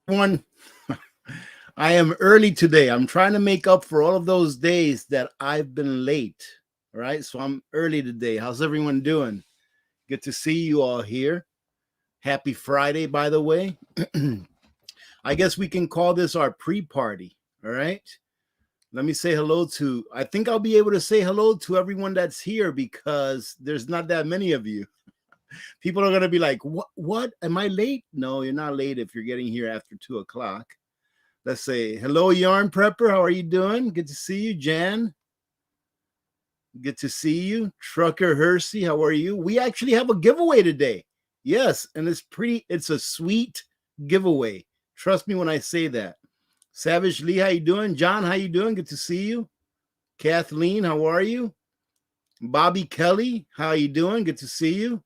One, I am early today. I'm trying to make up for all of those days that I've been late. All right, so I'm early today. How's everyone doing? Good to see you all here. Happy Friday, by the way. I guess we can call this our pre-party. All right. Let me say hello to. I think I'll be able to say hello to everyone that's here because there's not that many of you. People are gonna be like, "What? What? Am I late?" No, you're not late if you're getting here after 2 o'clock. Let's say hello, Yarn Prepper. How are you doing? Good to see you, Jan. Good to see you, Trucker Hersey. How are you? We actually have a giveaway today. Yes, and it's a sweet giveaway. Trust me when I say that. Savage Lee, how you doing? John, how you doing? Good to see you. Kathleen, how are you? Bobby Kelly, how you doing? Good to see you.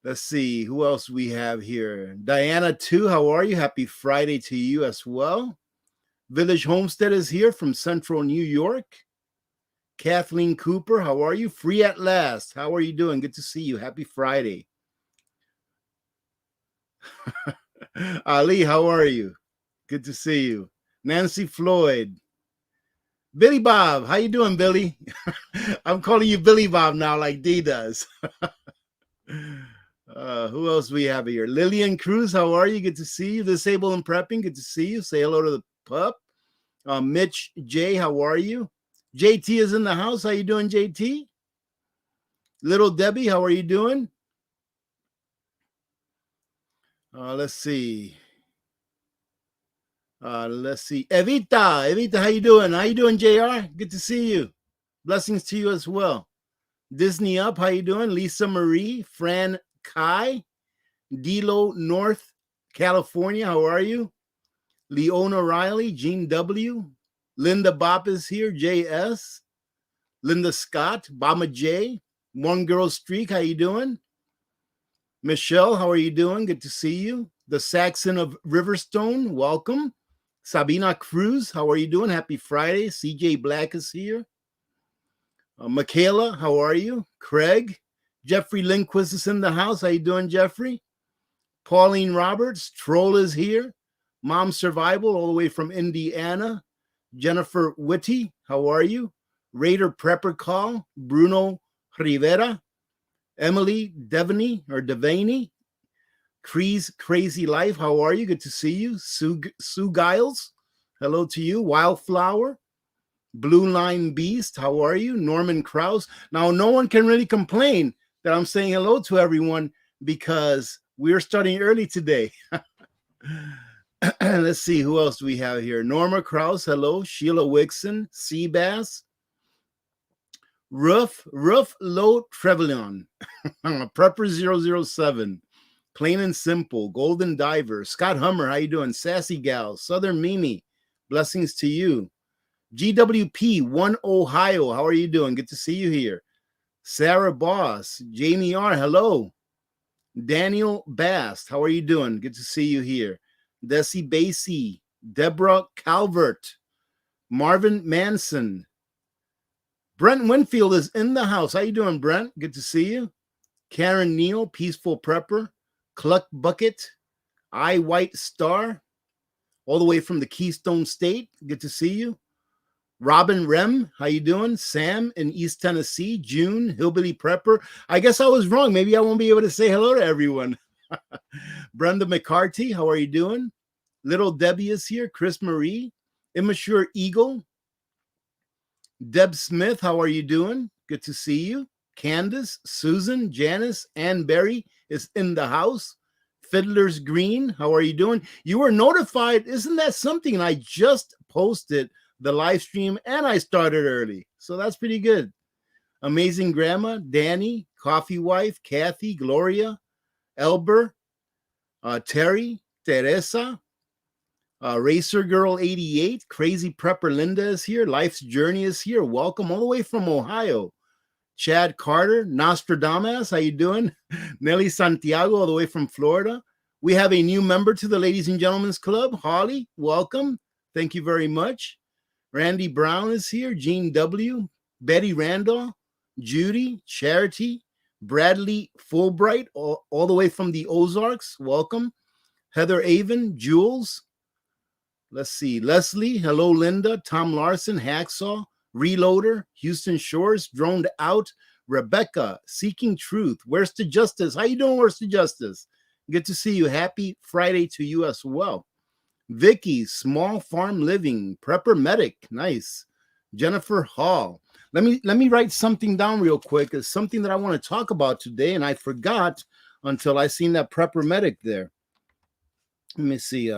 Let's see who else we have here. Diana, too, how are you? Happy Friday to you as well. Village Homestead is here from Central New York. Kathleen Cooper, how are you? Free at last. How are you doing? Good to see you. Happy Friday. Ali, how are you? Good to see you. Nancy Floyd. Billy Bob, how you doing, Billy? I'm calling you Billy Bob now like Dee does. Who else we have here? Lillian Cruz, how are you? Good to see you. Disabled and Prepping, good to see you. Say hello to the pup. Mitch J, how are you? JT is in the house. How you doing, JT? Little Debbie, how are you doing? Let's see. Evita, how you doing? How you doing, JR? Good to see you. Blessings to you as well. Disney Up, how you doing? Lisa Marie, Fran Kai, Dilo North California, how are you? Leona Riley, Jean W, Linda Bop is here, JS, Linda Scott, Bama J, One Girl Streak, how you doing? Michelle, how are you doing? Good to see you. The Saxon of Riverstone, welcome. Sabina Cruz, how are you doing? Happy Friday. CJ Black is here. Michaela, how are you? Craig, Jeffrey Lindquist is in the house. How you doing, Jeffrey? Pauline Roberts, Troll is here. Mom Survival, all the way from Indiana. Jennifer Whitty, how are you? Raider Prepper Call, Bruno Rivera. Emily Devaney. Cree's Crazy Life, how are you? Good to see you. Sue Giles, hello to you. Wildflower. Blue Line Beast, how are you? Norman Krause. Now, no one can really complain that I'm saying hello to everyone because we're starting early today. Let's see, who else do we have here? Norma Krause, hello. Sheila Wixon, Seabass. Roof Low Trevelyan. Prepper 007. Plain and Simple. Golden Diver. Scott Hummer, how you doing? Sassy Gal. Southern Mimi. Blessings to you. GWP 1 Ohio, how are you doing? Good to see you here. Sarah Boss, Jamie R, hello. Daniel Bast, how are you doing? Good to see you here. Desi Basie, Deborah Calvert, Marvin Manson. Brent Winfield is in the house. How you doing, Brent? Good to see you. Karen Neal, Peaceful Prepper, Cluck Bucket, I White Star, all the way from the Keystone State. Good to see you. Robin Rem, how you doing? Sam in East Tennessee. June, Hillbilly Prepper. I guess I was wrong. Maybe I won't be able to say hello to everyone. Brenda McCarthy, how are you doing? Little Debbie is here. Chris Marie. Immature Eagle. Deb Smith, how are you doing? Good to see you. Candace, Susan, Janice, Ann Berry is in the house. Fiddler's Green, how are you doing? You were notified. Isn't that something? I just posted the live stream and I started early. So that's pretty good. Amazing Grandma, Danny, Coffee Wife, Kathy, Gloria, Elber, Terry, Teresa, Racer Girl 88, Crazy Prepper Linda is here. Life's Journey is here. Welcome all the way from Ohio. Chad Carter, Nostradamus, how you doing? Nelly Santiago, all the way from Florida. We have a new member to the Ladies and Gentlemen's Club. Holly, welcome. Thank you very much. Randy Brown is here. Jean W. Betty Randall, Judy, Charity, Bradley Fulbright, all the way from the Ozarks. Welcome. Heather Avon, Jules. Let's see. Leslie, hello, Linda. Tom Larson, Hacksaw. Reloader, Houston Shores, Droned Out. Rebecca, Seeking Truth. Where's the Justice? How you doing, Where's the Justice? Good to see you. Happy Friday to you as well. Vicky, Small Farm Living. Prepper Medic, nice. Jennifer Hall. Let me write something down real quick. It's something that I want to talk about today, and I forgot until I seen that Prepper Medic there. Let me see.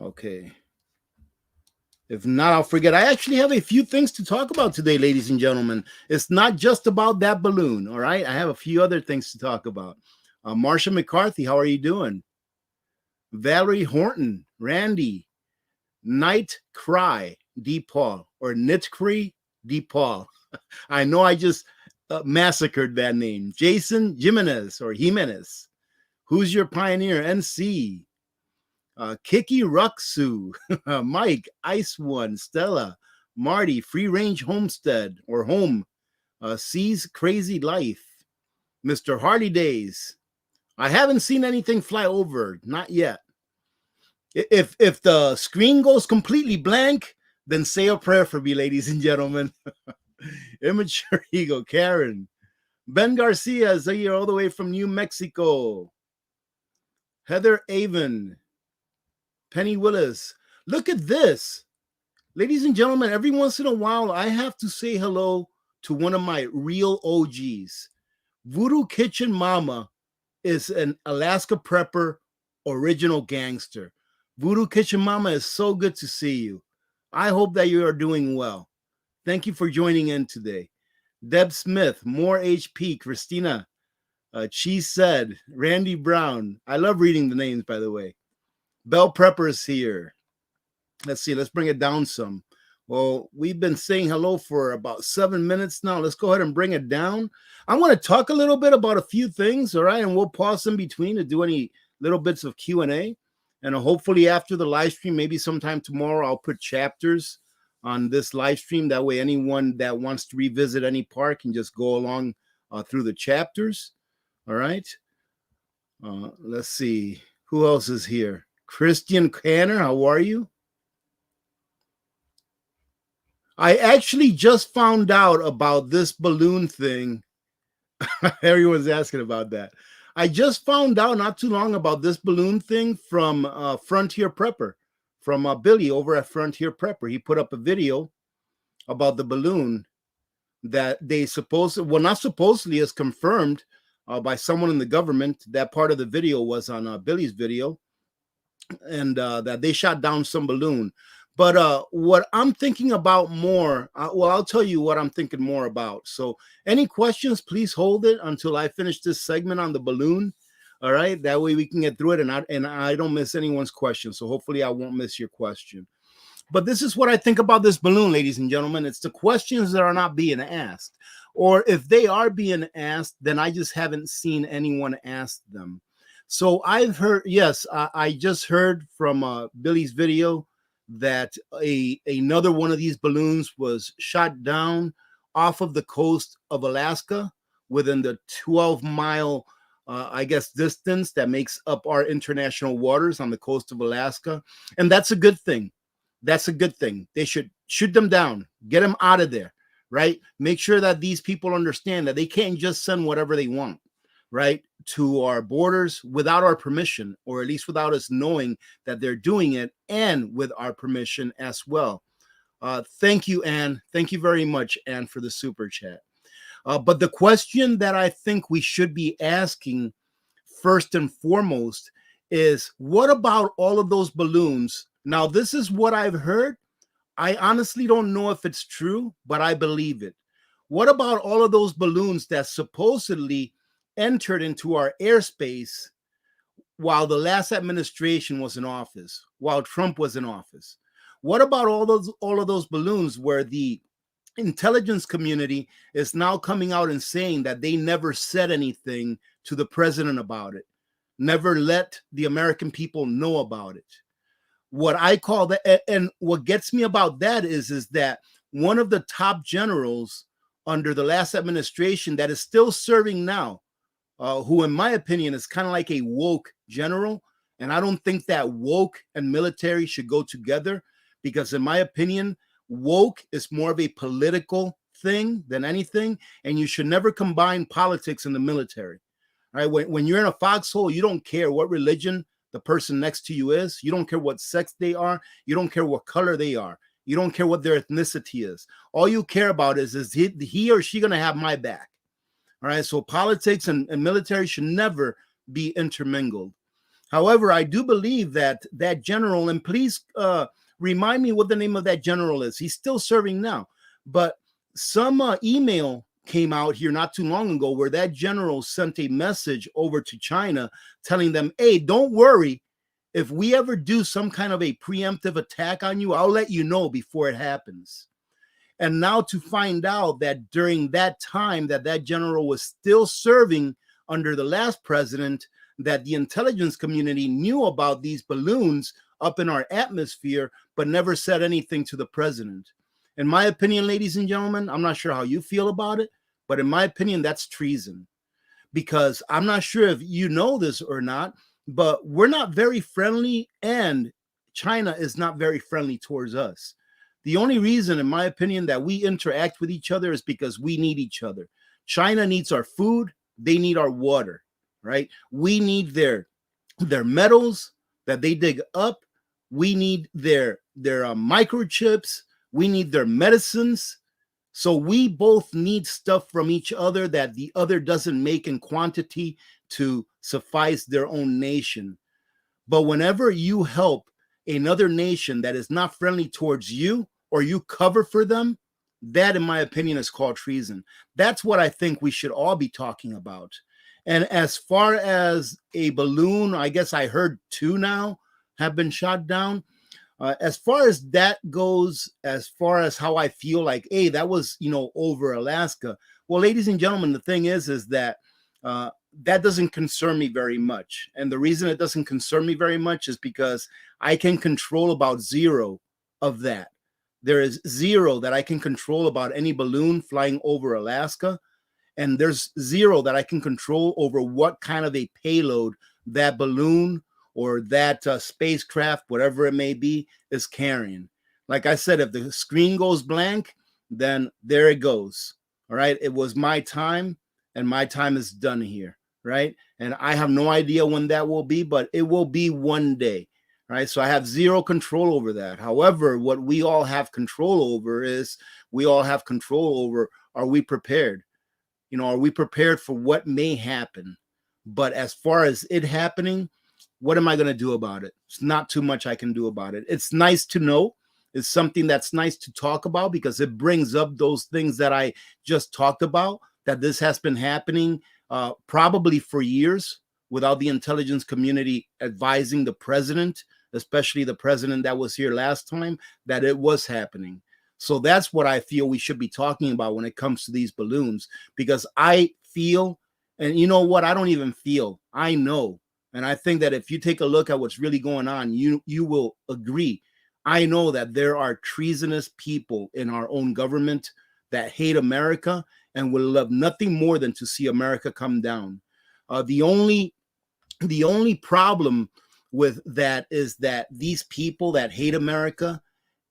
Okay. If not, I'll forget. I actually have a few things to talk about today, ladies and gentlemen. It's not just about that balloon, all right? I have a few other things to talk about. Marsha McCarthy, how are you doing? Valerie Horton, Randy, Night Cry, D. Paul, or Nitcree, D. Paul. I know I just massacred that name. Jason Jimenez, or Jimenez. Who's your pioneer? NC. Kiki Ruxu, Mike, Ice One, Stella, Marty, Free Range Homestead or Home, C's Crazy Life, Mr. Hardy Days. I haven't seen anything fly over, not yet. If the screen goes completely blank, then say a prayer for me, ladies and gentlemen. Immature Ego, Karen, Ben Garcia is here all the way from New Mexico. Heather Avon. Penny Willis, look at this. Ladies and gentlemen, every once in a while, I have to say hello to one of my real OGs. Voodoo Kitchen Mama is an Alaska Prepper original gangster. Voodoo Kitchen Mama is so good to see you. I hope that you are doing well. Thank you for joining in today. Deb Smith, More HP, Christina, She Said, Randy Brown. I love reading the names, by the way. Bell Prepper is here. Let's see. Let's bring it down some. Well, we've been saying hello for about 7 minutes now. Let's go ahead and bring it down. I want to talk a little bit about a few things, all right? And we'll pause in between to do any little bits of Q&A. And hopefully after the live stream, maybe sometime tomorrow, I'll put chapters on this live stream. That way anyone that wants to revisit any part can just go along through the chapters, all right? Let's see. Who else is here? Christian Canner, how are you? I actually just found out about this balloon thing. Everyone's asking about that. I just found out not too long about this balloon thing from Frontier Prepper, from Billy over at Frontier Prepper. He put up a video about the balloon that they not supposedly is confirmed by someone in the government. That part of the video was on Billy's video. And that they shot down some balloon. But what I'm thinking about more, well, I'll tell you what I'm thinking more about. So any questions, please hold it until I finish this segment on the balloon. All right. That way we can get through it and I don't miss anyone's question. So hopefully I won't miss your question. But this is what I think about this balloon, ladies and gentlemen. It's the questions that are not being asked. Or if they are being asked, then I just haven't seen anyone ask them. So I've heard, yes, I just heard from Billy's video that another one of these balloons was shot down off of the coast of Alaska within the 12-mile, I guess, distance that makes up our international waters on the coast of Alaska. And that's a good thing. That's a good thing. They should shoot them down, get them out of there, right? Make sure that these people understand that they can't just send whatever they want, right, to our borders without our permission, or at least without us knowing that they're doing it, and with our permission as well. Thank you, Ann. Thank you very much, Ann, for the super chat. But the question that I think we should be asking first and foremost is, what about all of those balloons? Now, this is what I've heard. I honestly don't know if it's true, but I believe it. What about all of those balloons that supposedly entered into our airspace while the last administration was in office, while Trump was in office? What about all of those balloons where the intelligence community is now coming out and saying that they never said anything to the president about it, never let the American people know about it? What I call that, and what gets me about that is that one of the top generals under the last administration that is still serving now, who, in my opinion, is kind of like a woke general. And I don't think that woke and military should go together because, in my opinion, woke is more of a political thing than anything. And you should never combine politics and the military. All right. When you're in a foxhole, you don't care what religion the person next to you is. You don't care what sex they are. You don't care what color they are. You don't care what their ethnicity is. All you care about is he or she going to have my back? All right. So politics and military should never be intermingled. However, I do believe that that general, and please remind me what the name of that general is. He's still serving now. But some email came out here not too long ago where that general sent a message over to China telling them, hey, don't worry. If we ever do some kind of a preemptive attack on you, I'll let you know before it happens. And now to find out that during that time that that general was still serving under the last president, that the intelligence community knew about these balloons up in our atmosphere, but never said anything to the president. In my opinion, ladies and gentlemen, I'm not sure how you feel about it, but in my opinion, that's treason. Because I'm not sure if you know this or not, but we're not very friendly, and China is not very friendly towards us. The only reason, in my opinion, that we interact with each other is because we need each other. China needs our food. They need our water, right? We need their metals that they dig up. We need their microchips. We need their medicines. So we both need stuff from each other that the other doesn't make in quantity to suffice their own nation. But whenever you help another nation that is not friendly towards you, or you cover for them, that, in my opinion, is called treason. That's what I think we should all be talking about. And as far as a balloon, I guess I heard 2 now have been shot down. As far as that goes, as far as how I feel like, hey, that was, over Alaska. Well, ladies and gentlemen, the thing is that that doesn't concern me very much. And the reason it doesn't concern me very much is because I can control about 0 of that. There is 0 that I can control about any balloon flying over Alaska. And there's 0 that I can control over what kind of a payload that balloon or that spacecraft, whatever it may be, is carrying. Like I said, if the screen goes blank, then there it goes. All right. It was my time, and my time is done here. Right. And I have no idea when that will be, but it will be one day. Right. So I have 0 control over that. However, what we all have control over is are we prepared? Are we prepared for what may happen? But as far as it happening, what am I going to do about it? It's not too much I can do about it. It's nice to know. It's something that's nice to talk about because it brings up those things that I just talked about, that this has been happening probably for years without the intelligence community advising the president, especially the president that was here last time, that it was happening. So that's what I feel we should be talking about when it comes to these balloons, because I feel, and you know what? I don't even feel, I know. And I think that if you take a look at what's really going on, you will agree. I know that there are treasonous people in our own government that hate America and will love nothing more than to see America come down. The only problem with that is that these people that hate America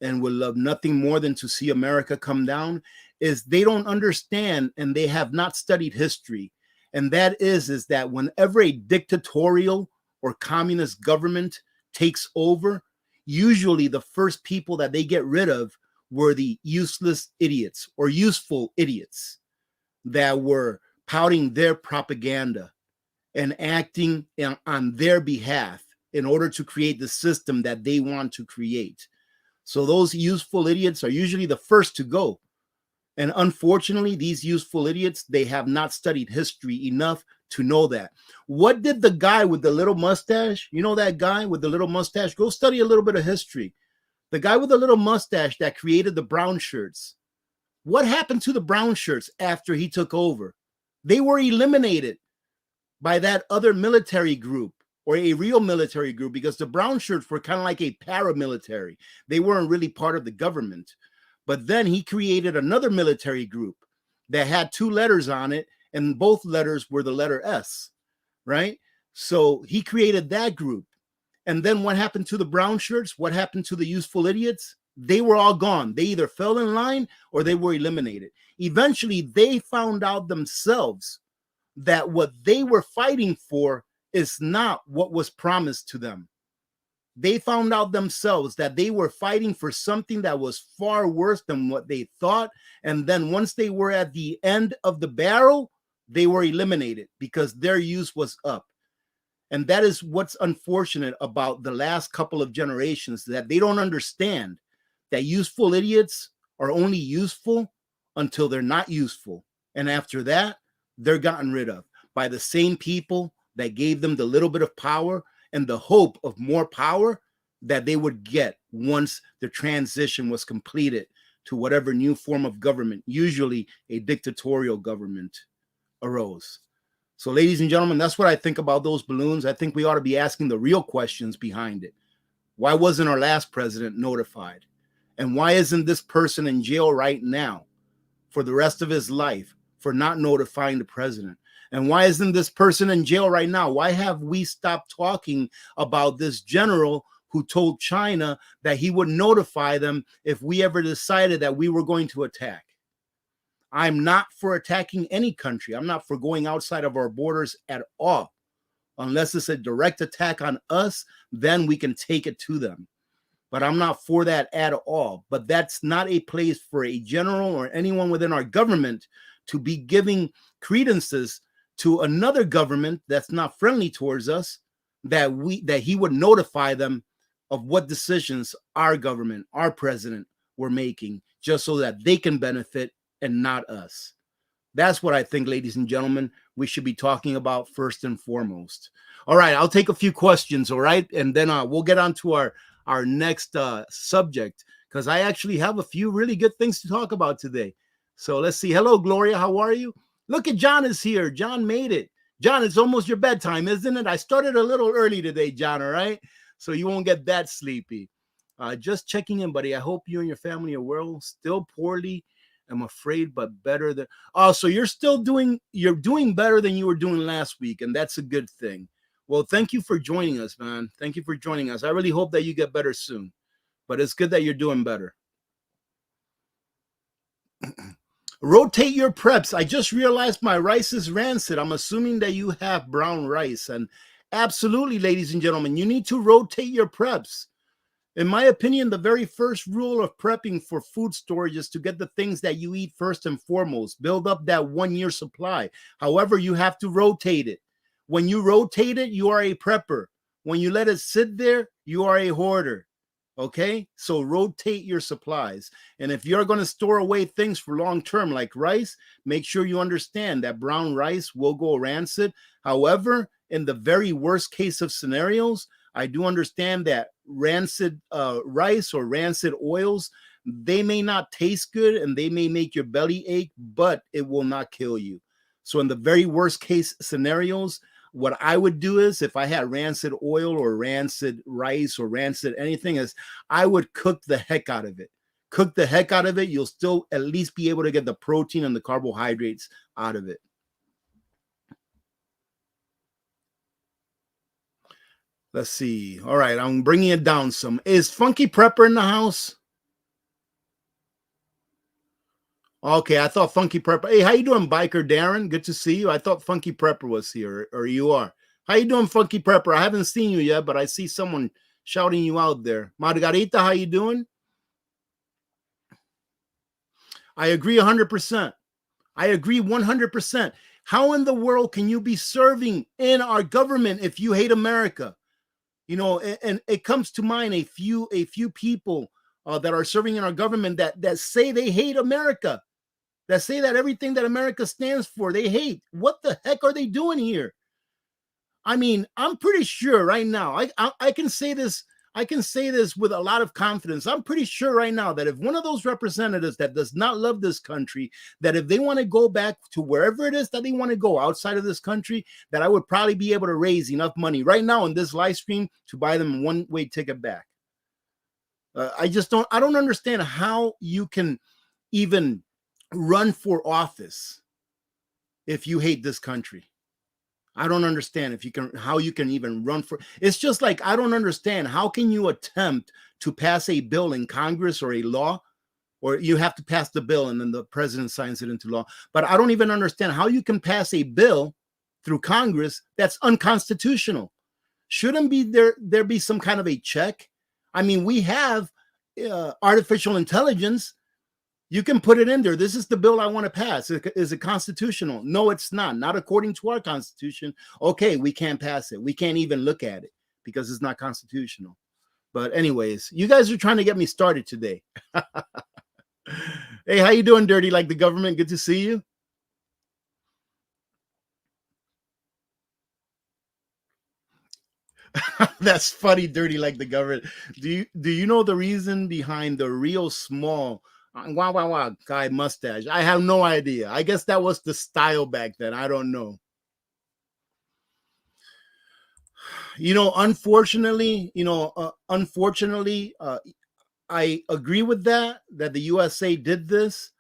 and will love nothing more than to see America come down is they don't understand, and they have not studied history. And that is that whenever a dictatorial or communist government takes over, usually the first people that they get rid of were the useless idiots or useful idiots that were pouting their propaganda and acting on their behalf in order to create the system that they want to create. So those useful idiots are usually the first to go. And unfortunately, these useful idiots, they have not studied history enough to know that. What did the guy with the little mustache, that guy with the little mustache, go study a little bit of history. The guy with the little mustache that created the brown shirts. What happened to the brown shirts after he took over? They were eliminated by that other military group, or a real military group, because the brown shirts were kind of like a paramilitary. They weren't really part of the government. But then he created another military group that had 2 letters on it, and both letters were the letter S, right? So he created that group. And then what happened to the brown shirts? What happened to the useful idiots? They were all gone. They either fell in line or they were eliminated. Eventually, they found out themselves that what they were fighting for is not what was promised to them. They found out themselves that they were fighting for something that was far worse than what they thought. And then once they were at the end of the barrel, they were eliminated because their use was up. And that is what's unfortunate about the last couple of generations, that they don't understand that useful idiots are only useful until they're not useful. And after that, they're gotten rid of by the same people that gave them the little bit of power and the hope of more power that they would get once the transition was completed to whatever new form of government, usually a dictatorial government, arose. So, ladies and gentlemen, that's what I think about those balloons. I think we ought to be asking the real questions behind it. Why wasn't our last president notified? And why isn't this person in jail right now for the rest of his life for not notifying the president? And why isn't this person in jail right now? Why have we stopped talking about this general who told China that he would notify them if we ever decided that we were going to attack? I'm not for attacking any country. I'm not for going outside of our borders at all. Unless it's a direct attack on us, then we can take it to them. But I'm not for that at all. But that's not a place for a general or anyone within our government to be giving credences to another government that's not friendly towards us, that he would notify them of what decisions our government, our president were making, just so that they can benefit and not us. That's what I think, ladies and gentlemen, we should be talking about first and foremost. All right, I'll take a few questions, all right? And then we'll get on to our next subject, because I actually have a few really good things to talk about today. So let's see. Hello, Gloria. How are you? Look at John is here. John made it. John, it's almost your bedtime, isn't it? I started a little early today, John, all right? So you won't get that sleepy. Just checking in, buddy. I hope you and your family are well. Still poorly, I'm afraid, but better than... Oh, so you're doing better than you were doing last week, and that's a good thing. Well, thank you for joining us, man. Thank you for joining us. I really hope that you get better soon, but it's good that you're doing better. Rotate your preps. I just realized my rice is rancid. I'm assuming that you have brown rice. And absolutely, ladies and gentlemen, you need to rotate your preps. In my opinion, the very first rule of prepping for food storage is to get the things that you eat first and foremost. Build up that 1 year supply. However, you have to rotate it. When you rotate it, you are a prepper. When you let it sit there, you are a hoarder. Okay, so rotate your supplies. And if you're going to store away things for long term like rice, make sure you understand that brown rice will go rancid. However, in the very worst case of scenarios, I do understand that rancid rice or rancid oils, they may not taste good and they may make your belly ache, but it will not kill you. So in the very worst case scenarios, what I would do is, if I had rancid oil or rancid rice or rancid anything, is I would cook the heck out of it. Cook the heck out of it. You'll still at least be able to get the protein and the carbohydrates out of it. Let's see. All right, I'm bringing it down some. Is Funky Prepper in the house? Okay, I thought Funky Prepper. Hey, how you doing, Biker Darren? Good to see you. I thought Funky Prepper was here, or you are. How you doing, Funky Prepper? I haven't seen you yet, but I see someone shouting you out there. Margarita, how you doing? I agree 100%. I agree 100%. How in the world can you be serving in our government if you hate America? You know, and it comes to mind a few people that are serving in our government that say they hate America, that say that everything that America stands for, they hate. What the heck are they doing here? I mean, I'm pretty sure right now, I can say this. I can say this with a lot of confidence. I'm pretty sure right now that if one of those representatives that does not love this country, that if they want to go back to wherever it is that they want to go outside of this country, that I would probably be able to raise enough money right now in this live stream to buy them a one-way ticket back. I don't understand how you can even run for office if you hate this country. I don't understand how you can even run for. It's just like, I don't understand, how can you attempt to pass a bill in Congress or a law, or you have to pass the bill and then the president signs it into law. But I don't even understand how you can pass a bill through Congress that's unconstitutional. Shouldn't there be some kind of a check? I mean, we have artificial intelligence. You can put it in there. This is the bill I want to pass. Is it constitutional? No, it's not. Not according to our Constitution. Okay, we can't pass it. We can't even look at it because it's not constitutional. But anyways, you guys are trying to get me started today. Hey, how you doing, Dirty Like the Government? Good to see you. That's funny, Dirty Like the Government. Do you know the reason behind the real small guy mustache? I have no idea. I guess that was the style back then. I don't know. Unfortunately, I agree with that the USA did this.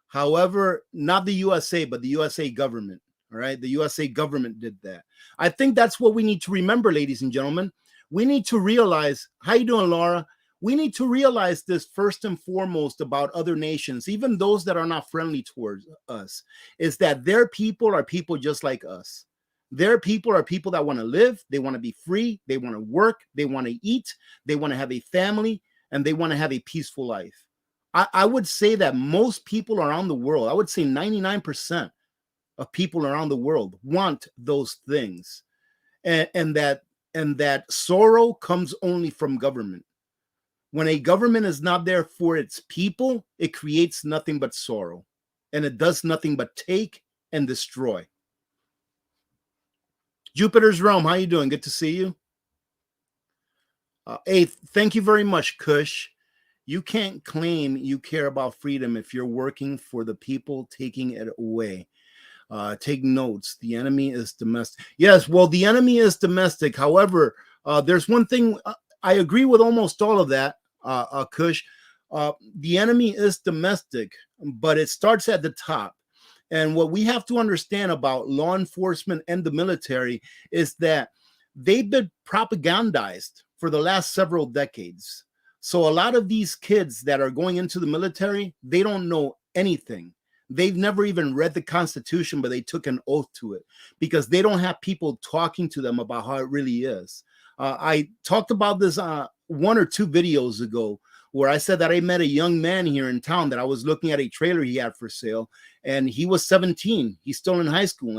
However, not the USA, but the USA government. All right. The USA government did that. I think that's what we need to remember, ladies and gentlemen. We need to realize, how you doing, Laura? We need to realize this first and foremost about other nations, even those that are not friendly towards us, is that their people are people just like us. Their people are people that want to live. They want to be free. They want to work. They want to eat. They want to have a family, and they want to have a peaceful life. I would say that most people around the world, I would say 99% of people around the world want those things. And that sorrow comes only from government. When a government is not there for its people, it creates nothing but sorrow. And it does nothing but take and destroy. Jupiter's Realm, how you doing? Good to see you. Hey, thank you very much, Kush. You can't claim you care about freedom if you're working for the people taking it away. Take notes. The enemy is domestic. Yes, well, the enemy is domestic. However, there's one thing. I agree with almost all of that, Kush. The enemy is domestic, but it starts at the top. And what we have to understand about law enforcement and the military is that they've been propagandized for the last several decades. So a lot of these kids that are going into the military, they don't know anything. They've never even read the Constitution, but they took an oath to it because they don't have people talking to them about how it really is. I talked about this 1 or 2 videos ago where I said that I met a young man here in town that I was looking at a trailer he had for sale, and he was 17. He's still in high school.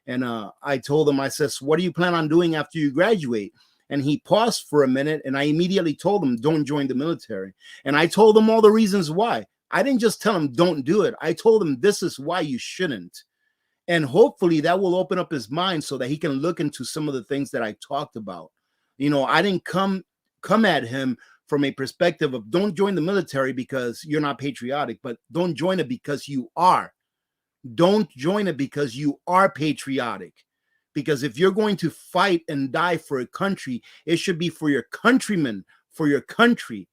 And I told him, I said, so what do you plan on doing after you graduate? And he paused for a minute, and I immediately told him, don't join the military. And I told him all the reasons why. I didn't just tell him, don't do it. I told him, this is why you shouldn't. And hopefully that will open up his mind so that he can look into some of the things that I talked about. I didn't come at him from a perspective of don't join the military because you're not patriotic, but don't join it because you are. Don't join it because you are patriotic. Because if you're going to fight and die for a country, it should be for your countrymen, for your country.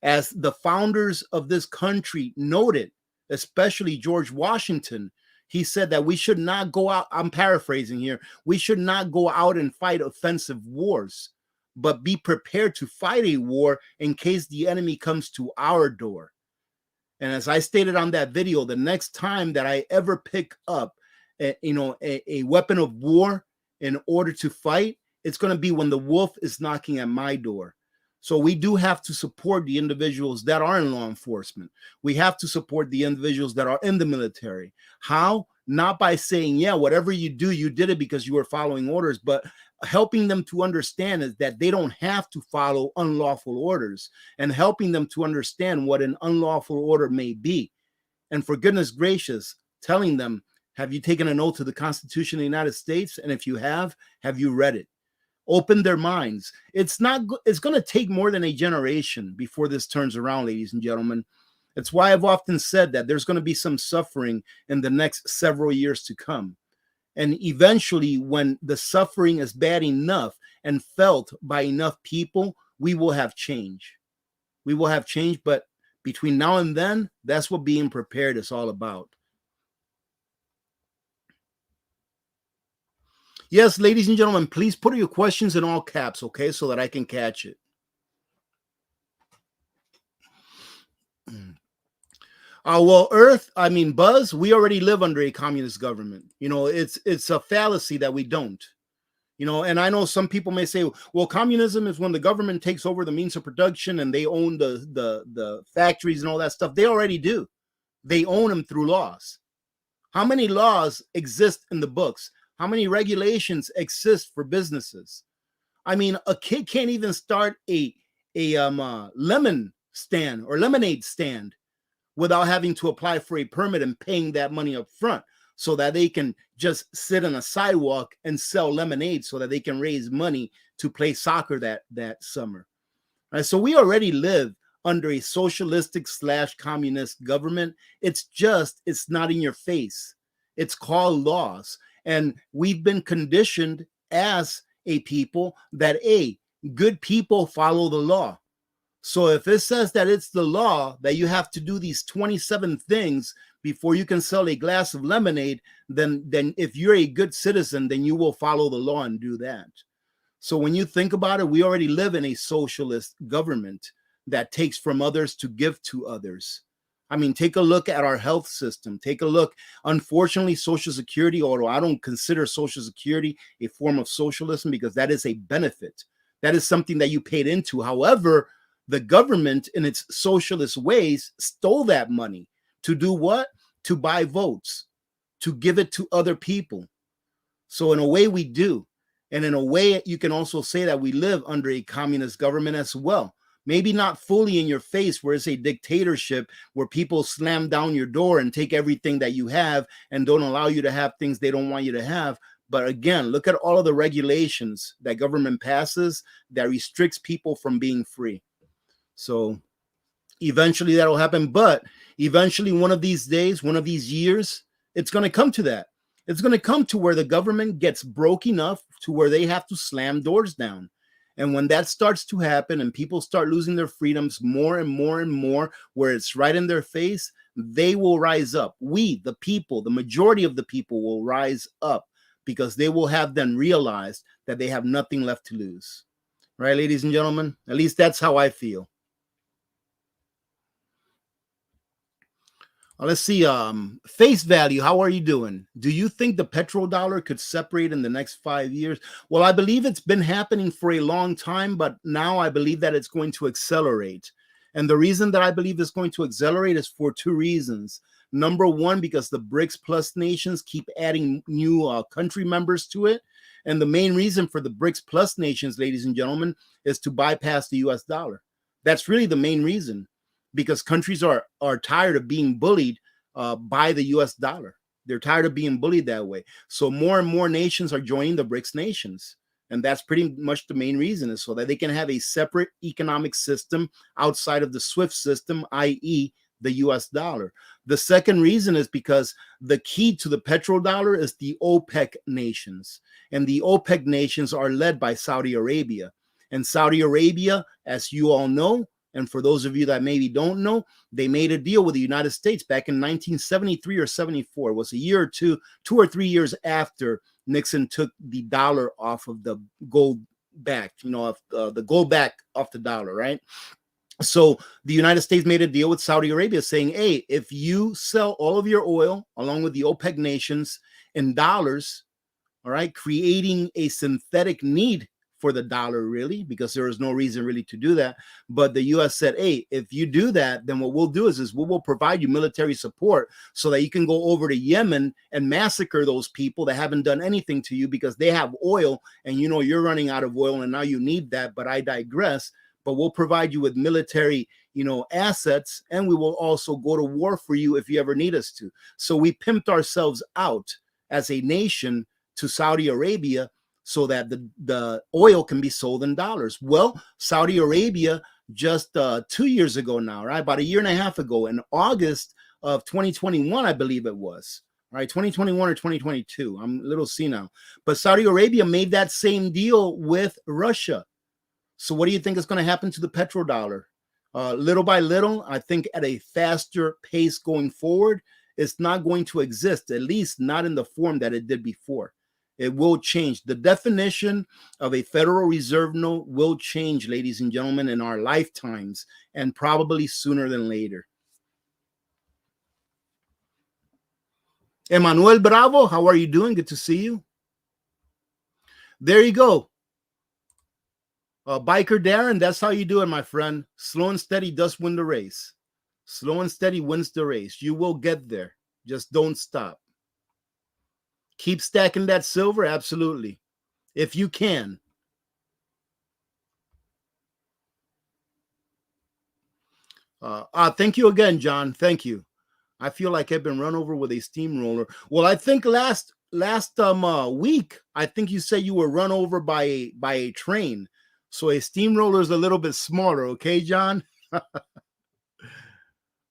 As the founders of this country noted, especially George Washington, he said that we should not go out, I'm paraphrasing here, we should not go out and fight offensive wars, but be prepared to fight a war in case the enemy comes to our door. And as I stated on that video, the next time that I ever pick up a weapon of war in order to fight, it's going to be when the wolf is knocking at my door. So we do have to support the individuals that are in law enforcement. We have to support the individuals that are in the military. How? Not by saying, yeah, whatever you do, you did it because you were following orders, but helping them to understand is that they don't have to follow unlawful orders, and helping them to understand what an unlawful order may be. And for goodness gracious, telling them, have you taken an oath to the Constitution of the United States? And if you have you read it? Open their minds. It's going to take more than a generation before this turns around, ladies and gentlemen. It's why I've often said that there's going to be some suffering in the next several years to come. And eventually, when the suffering is bad enough and felt by enough people, we will have change. We will have change, but between now and then, that's what being prepared is all about. Yes, ladies and gentlemen, please put your questions in all caps, okay, so that I can catch it. Well, Buzz, we already live under a communist government. It's a fallacy that we don't. And I know some people may say, well, communism is when the government takes over the means of production and they own the factories and all that stuff. They already do. They own them through laws. How many laws exist in the books? How many regulations exist for businesses? I mean, a kid can't even start a lemon stand or lemonade stand without having to apply for a permit and paying that money up front, so that they can just sit on a sidewalk and sell lemonade so that they can raise money to play soccer that summer. All right, so we already live under a socialistic / communist government. It's not in your face. It's called laws. And we've been conditioned as a people that good people follow the law. So if it says that it's the law that you have to do these 27 things before you can sell a glass of lemonade, then if you're a good citizen, then you will follow the law and do that. So when you think about it, we already live in a socialist government that takes from others to give to others. I mean, take a look at our health system. Take a look. Unfortunately, Social Security, although I don't consider Social Security a form of socialism because that is a benefit. That is something that you paid into. However, the government in its socialist ways stole that money to do what? To buy votes, to give it to other people. So in a way we do. And in a way, you can also say that we live under a communist government as well. Maybe not fully in your face where it's a dictatorship where people slam down your door and take everything that you have and don't allow you to have things they don't want you to have. But again, look at all of the regulations that government passes that restricts people from being free. So eventually that'll happen. But eventually one of these days, one of these years, it's going to come to that. It's going to come to where the government gets broke enough to where they have to slam doors down. And when that starts to happen and people start losing their freedoms more and more and more, where it's right in their face, they will rise up. We, the people, the majority of the people will rise up because they will have then realized that they have nothing left to lose. Right, ladies and gentlemen? At least that's how I feel. Let's see. Face value. How are you doing? Do you think the petrodollar could separate in the next 5 years? Well, I believe it's been happening for a long time, but now I believe that it's going to accelerate. And the reason that I believe it's going to accelerate is for two reasons. Number one, because the BRICS plus nations keep adding new country members to it. And the main reason for the BRICS plus nations, ladies and gentlemen, is to bypass the US dollar. That's really the main reason. Because countries are tired of being bullied by the US dollar. They're tired of being bullied that way. So more and more nations are joining the BRICS nations. And that's pretty much the main reason, is so that they can have a separate economic system outside of the SWIFT system, i.e. the US dollar. The second reason is because the key to the petrodollar is the OPEC nations. And the OPEC nations are led by Saudi Arabia. And Saudi Arabia, as you all know, and for those of you that maybe don't know, they made a deal with the United States back in 1973 or 74. It was a year or two or 3 years after Nixon took the dollar off of the gold back, the gold back off the dollar, right? So the United States made a deal with Saudi Arabia saying, hey, if you sell all of your oil along with the OPEC nations in dollars, all right, creating a synthetic need for the dollar, really, because there is no reason really to do that. But the U.S. said, hey, if you do that, then what we'll do is we will provide you military support so that you can go over to Yemen and massacre those people that haven't done anything to you because they have oil and you're running out of oil and now you need that. But I digress. But we'll provide you with military, assets, and we will also go to war for you if you ever need us to. So we pimped ourselves out as a nation to Saudi Arabia so that the oil can be sold in dollars. Well, Saudi Arabia just 2 years ago now, right? About a year and a half ago, in August of 2021, I believe it was, right? 2021 or 2022. I'm a little senile. But Saudi Arabia made that same deal with Russia. So what do you think is going to happen to the petrodollar? Little by little, I think at a faster pace going forward, it's not going to exist, at least not in the form that it did before. It will change. The definition of a Federal Reserve note will change, ladies and gentlemen, in our lifetimes, and probably sooner than later. Emmanuel Bravo, how are you doing? Good to see you. There you go. Biker Darren, that's how you do it, my friend. Slow and steady does win the race. Slow and steady wins the race. You will get there. Just don't stop. Keep stacking that silver, absolutely, if you can. Thank you again, John. Thank you. I feel like I've been run over with a steamroller. Well, I think last week, I think you said you were run over by a train. So a steamroller is a little bit smarter, okay, John?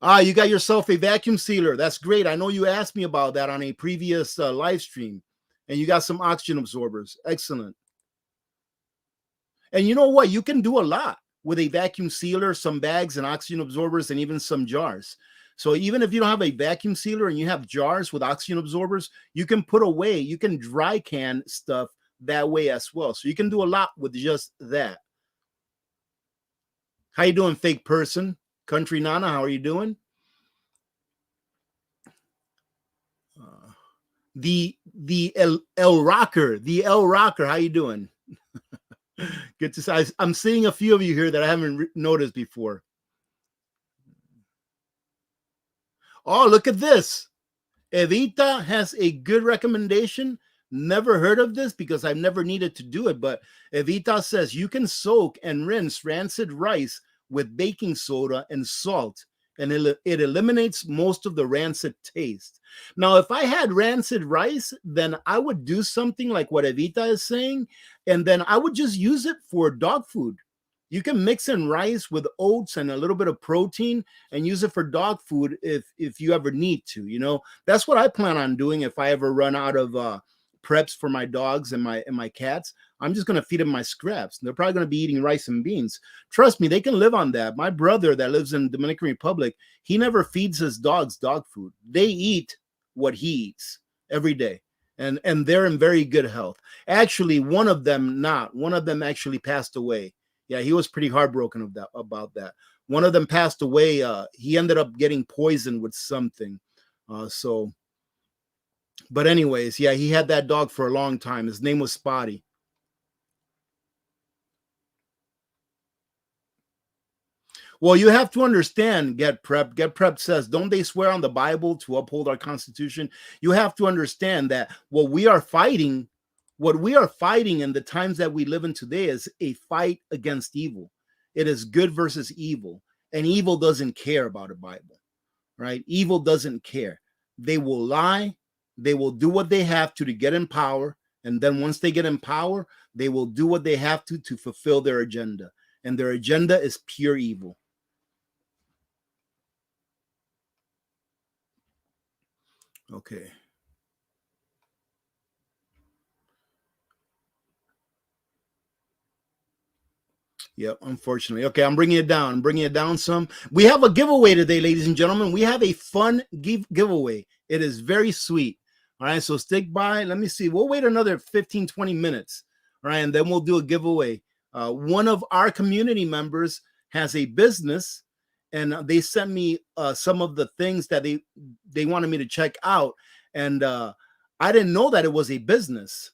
You got yourself a vacuum sealer. That's great. I know you asked me about that on a previous live stream, and you got some oxygen absorbers. Excellent. And you know what? You can do a lot with a vacuum sealer, some bags and oxygen absorbers, and even some jars. So even if you don't have a vacuum sealer and you have jars with oxygen absorbers, you can put away, you can dry can stuff that way as well. So you can do a lot with just that. How you doing, fake person? Country Nana, how are you doing? The El Rocker, how you doing? Good to see. I'm seeing a few of you here that I haven't noticed before. Oh, look at this. Evita has a good recommendation. Never heard of this because I've never needed to do it, but Evita says you can soak and rinse rancid rice with baking soda and salt, and it eliminates most of the rancid taste. Now, if I had rancid rice, then I would do something like what Evita is saying, and then I would just use it for dog food. You can mix in rice with oats and a little bit of protein and use it for dog food if you ever need to. You know, that's what I plan on doing if I ever run out of preps for my dogs and my cats. I'm just going to feed them my scraps. They're probably going to be eating rice and beans. Trust me, they can live on that. My brother that lives in Dominican Republic, he never feeds his dogs dog food. They eat what he eats every day. And they're in very good health. Actually, one of them actually passed away. Yeah, he was pretty heartbroken about that. One of them passed away. He ended up getting poisoned with something. But anyways, yeah, he had that dog for a long time. His name was Spotty. Well, you have to understand, Get Prepped. Get Prepped says, don't they swear on the Bible to uphold our Constitution? You have to understand that what we are fighting in the times that we live in today is a fight against evil. It is good versus evil. And evil doesn't care about the Bible, right? Evil doesn't care. They will lie. They will do what they have to get in power. And then once they get in power, they will do what they have to fulfill their agenda. And their agenda is pure evil. Okay. Yep, unfortunately. Okay, I'm bringing it down. I'm bringing it down some. We have a giveaway today, ladies and gentlemen. We have a fun giveaway. It is very sweet. All right, so stick by. Let me see. We'll wait another 15, 20 minutes. All right, and then we'll do a giveaway. One of our community members has a business, and they sent me some of the things that they wanted me to check out. And I didn't know that it was a business.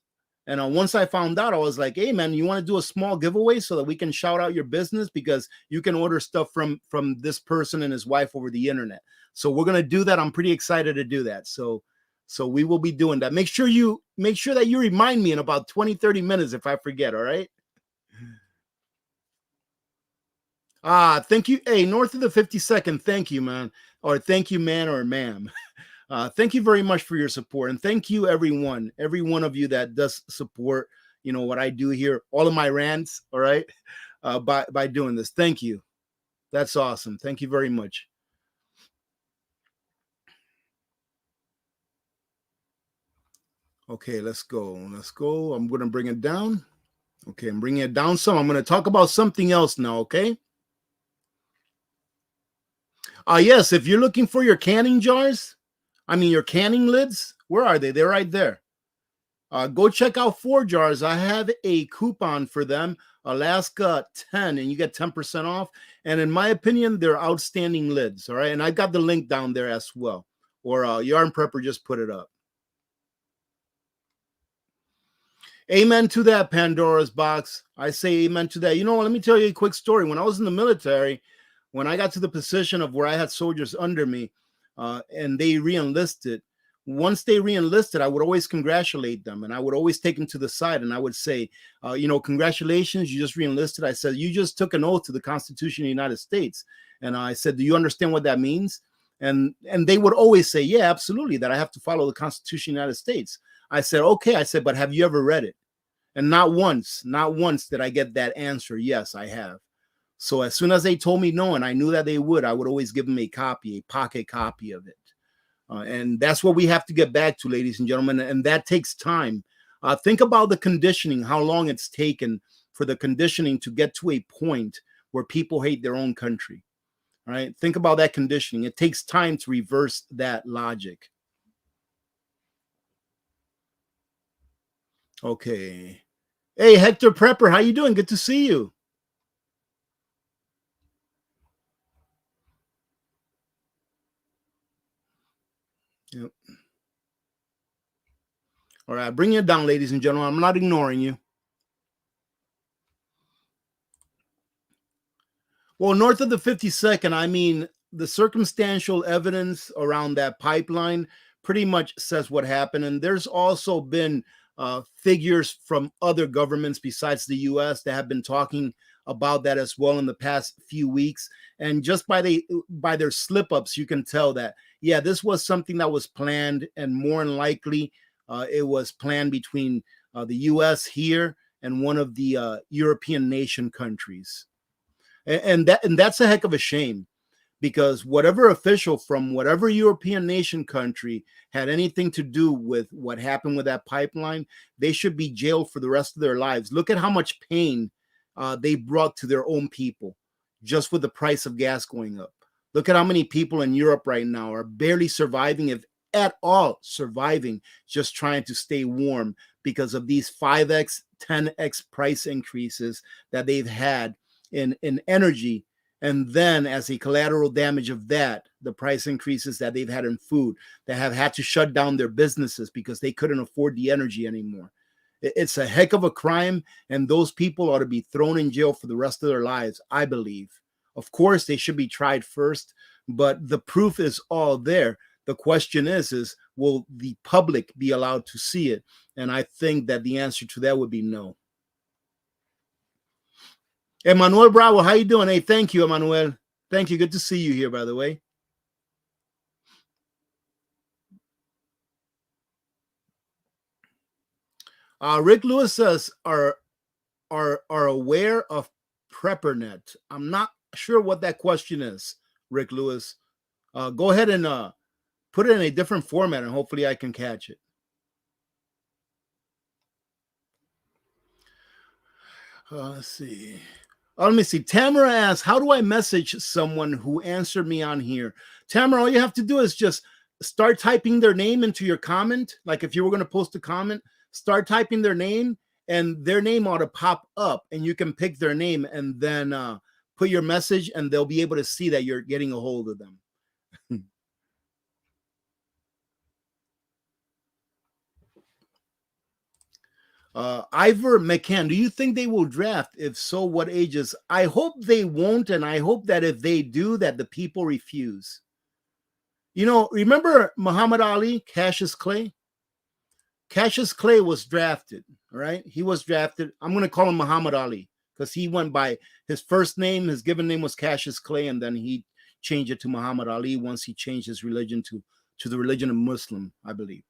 And once I found out, I was like, hey, man, you want to do a small giveaway so that we can shout out your business? Because you can order stuff from this person and his wife over the internet. So we're going to do that. I'm pretty excited to do that. So we will be doing that. Make sure that you remind me in about 20, 30 minutes if I forget. All right. Thank you. Hey, north of the 52nd. Thank you, man. Or thank you, man or ma'am. Thank you very much for your support. And thank you, every one of you that does support, what I do here, all of my rants, all right, by doing this. Thank you. That's awesome. Thank you very much. Okay, let's go. I'm going to bring it down. Okay, I'm bringing it down some. I'm going to talk about something else now, okay? Yes, if you're looking for your canning jars, your canning lids, where are they? They're right there. Go check out 4Jars. I have a coupon for them, Alaska 10, and you get 10% off. And in my opinion, they're outstanding lids. All right. And I got the link down there as well. Or Yarn Prepper just put it up. Amen to that, Pandora's box. I say amen to that. You know what? Let me tell you a quick story. When I was in the military, when I got to the position of where I had soldiers under me and they re-enlisted, once they re-enlisted, I would always congratulate them, and I would always take them to the side, and I would say, you know, congratulations, you just re-enlisted. I said, you just took an oath to the Constitution of the United States. And I said, do you understand what that means? And they would always say, yeah, absolutely, that I have to follow the Constitution of the United States. I said, okay. I said, but have you ever read it? And not once did I get that answer. Yes, I have. So as soon as they told me no, and I knew that they would, I would always give them a copy, a pocket copy of it. And that's what we have to get back to, ladies and gentlemen. And that takes time. Think about the conditioning, how long it's taken for the conditioning to get to a point where people hate their own country. All right. Think about that conditioning. It takes time to reverse that logic. Okay. Hey, Hector Prepper, how you doing? Good to see you. Yep. All right, bring it down, ladies and gentlemen. I'm not ignoring you. Well, north of the 52nd, I mean, the circumstantial evidence around that pipeline pretty much says what happened. And there's also been figures from other governments besides the U.S. that have been talking about that as well in the past few weeks. And just by their slip-ups, you can tell that, yeah, this was something that was planned, and more than likely it was planned between the U.S. here and one of the European nation countries. And that's a heck of a shame, because whatever official from whatever European nation country had anything to do with what happened with that pipeline, they should be jailed for the rest of their lives. Look at how much pain they brought to their own people just with the price of gas going up. Look at how many people in Europe right now are barely surviving, if at all surviving, just trying to stay warm because of these 5x, 10x price increases that they've had in energy. And then as a collateral damage of that, the price increases that they've had in food, that have had to shut down their businesses because they couldn't afford the energy anymore. It's a heck of a crime, and those people ought to be thrown in jail for the rest of their lives, I believe. Of course, they should be tried first, but the proof is all there. The question is will the public be allowed to see it? And I think that the answer to that would be no. Emmanuel Bravo, how you doing? Hey, thank you, Emmanuel. Thank you. Good to see you here, by the way. Rick Lewis says, are aware of PrepperNet. I'm not sure what that question is, Rick Lewis. Go ahead and put it in a different format, and hopefully I can catch it. Let's see. Let me see. Tamara asks, how do I message someone who answered me on here? Tamara, all you have to do is just start typing their name into your comment. Like if you were going to post a comment, start typing their name, and their name ought to pop up, and you can pick their name and then put your message, and they'll be able to see that you're getting a hold of them. Ivor McCann, do you think they will draft? If so, what ages? I hope they won't, and I hope that if they do, that the people refuse. You know, remember Muhammad Ali, Cassius Clay? Cassius Clay was drafted, right? He was drafted. I'm going to call him Muhammad Ali because he went by his first name. His given name was Cassius Clay, and then he changed it to Muhammad Ali once he changed his religion to the religion of Muslim, I believe.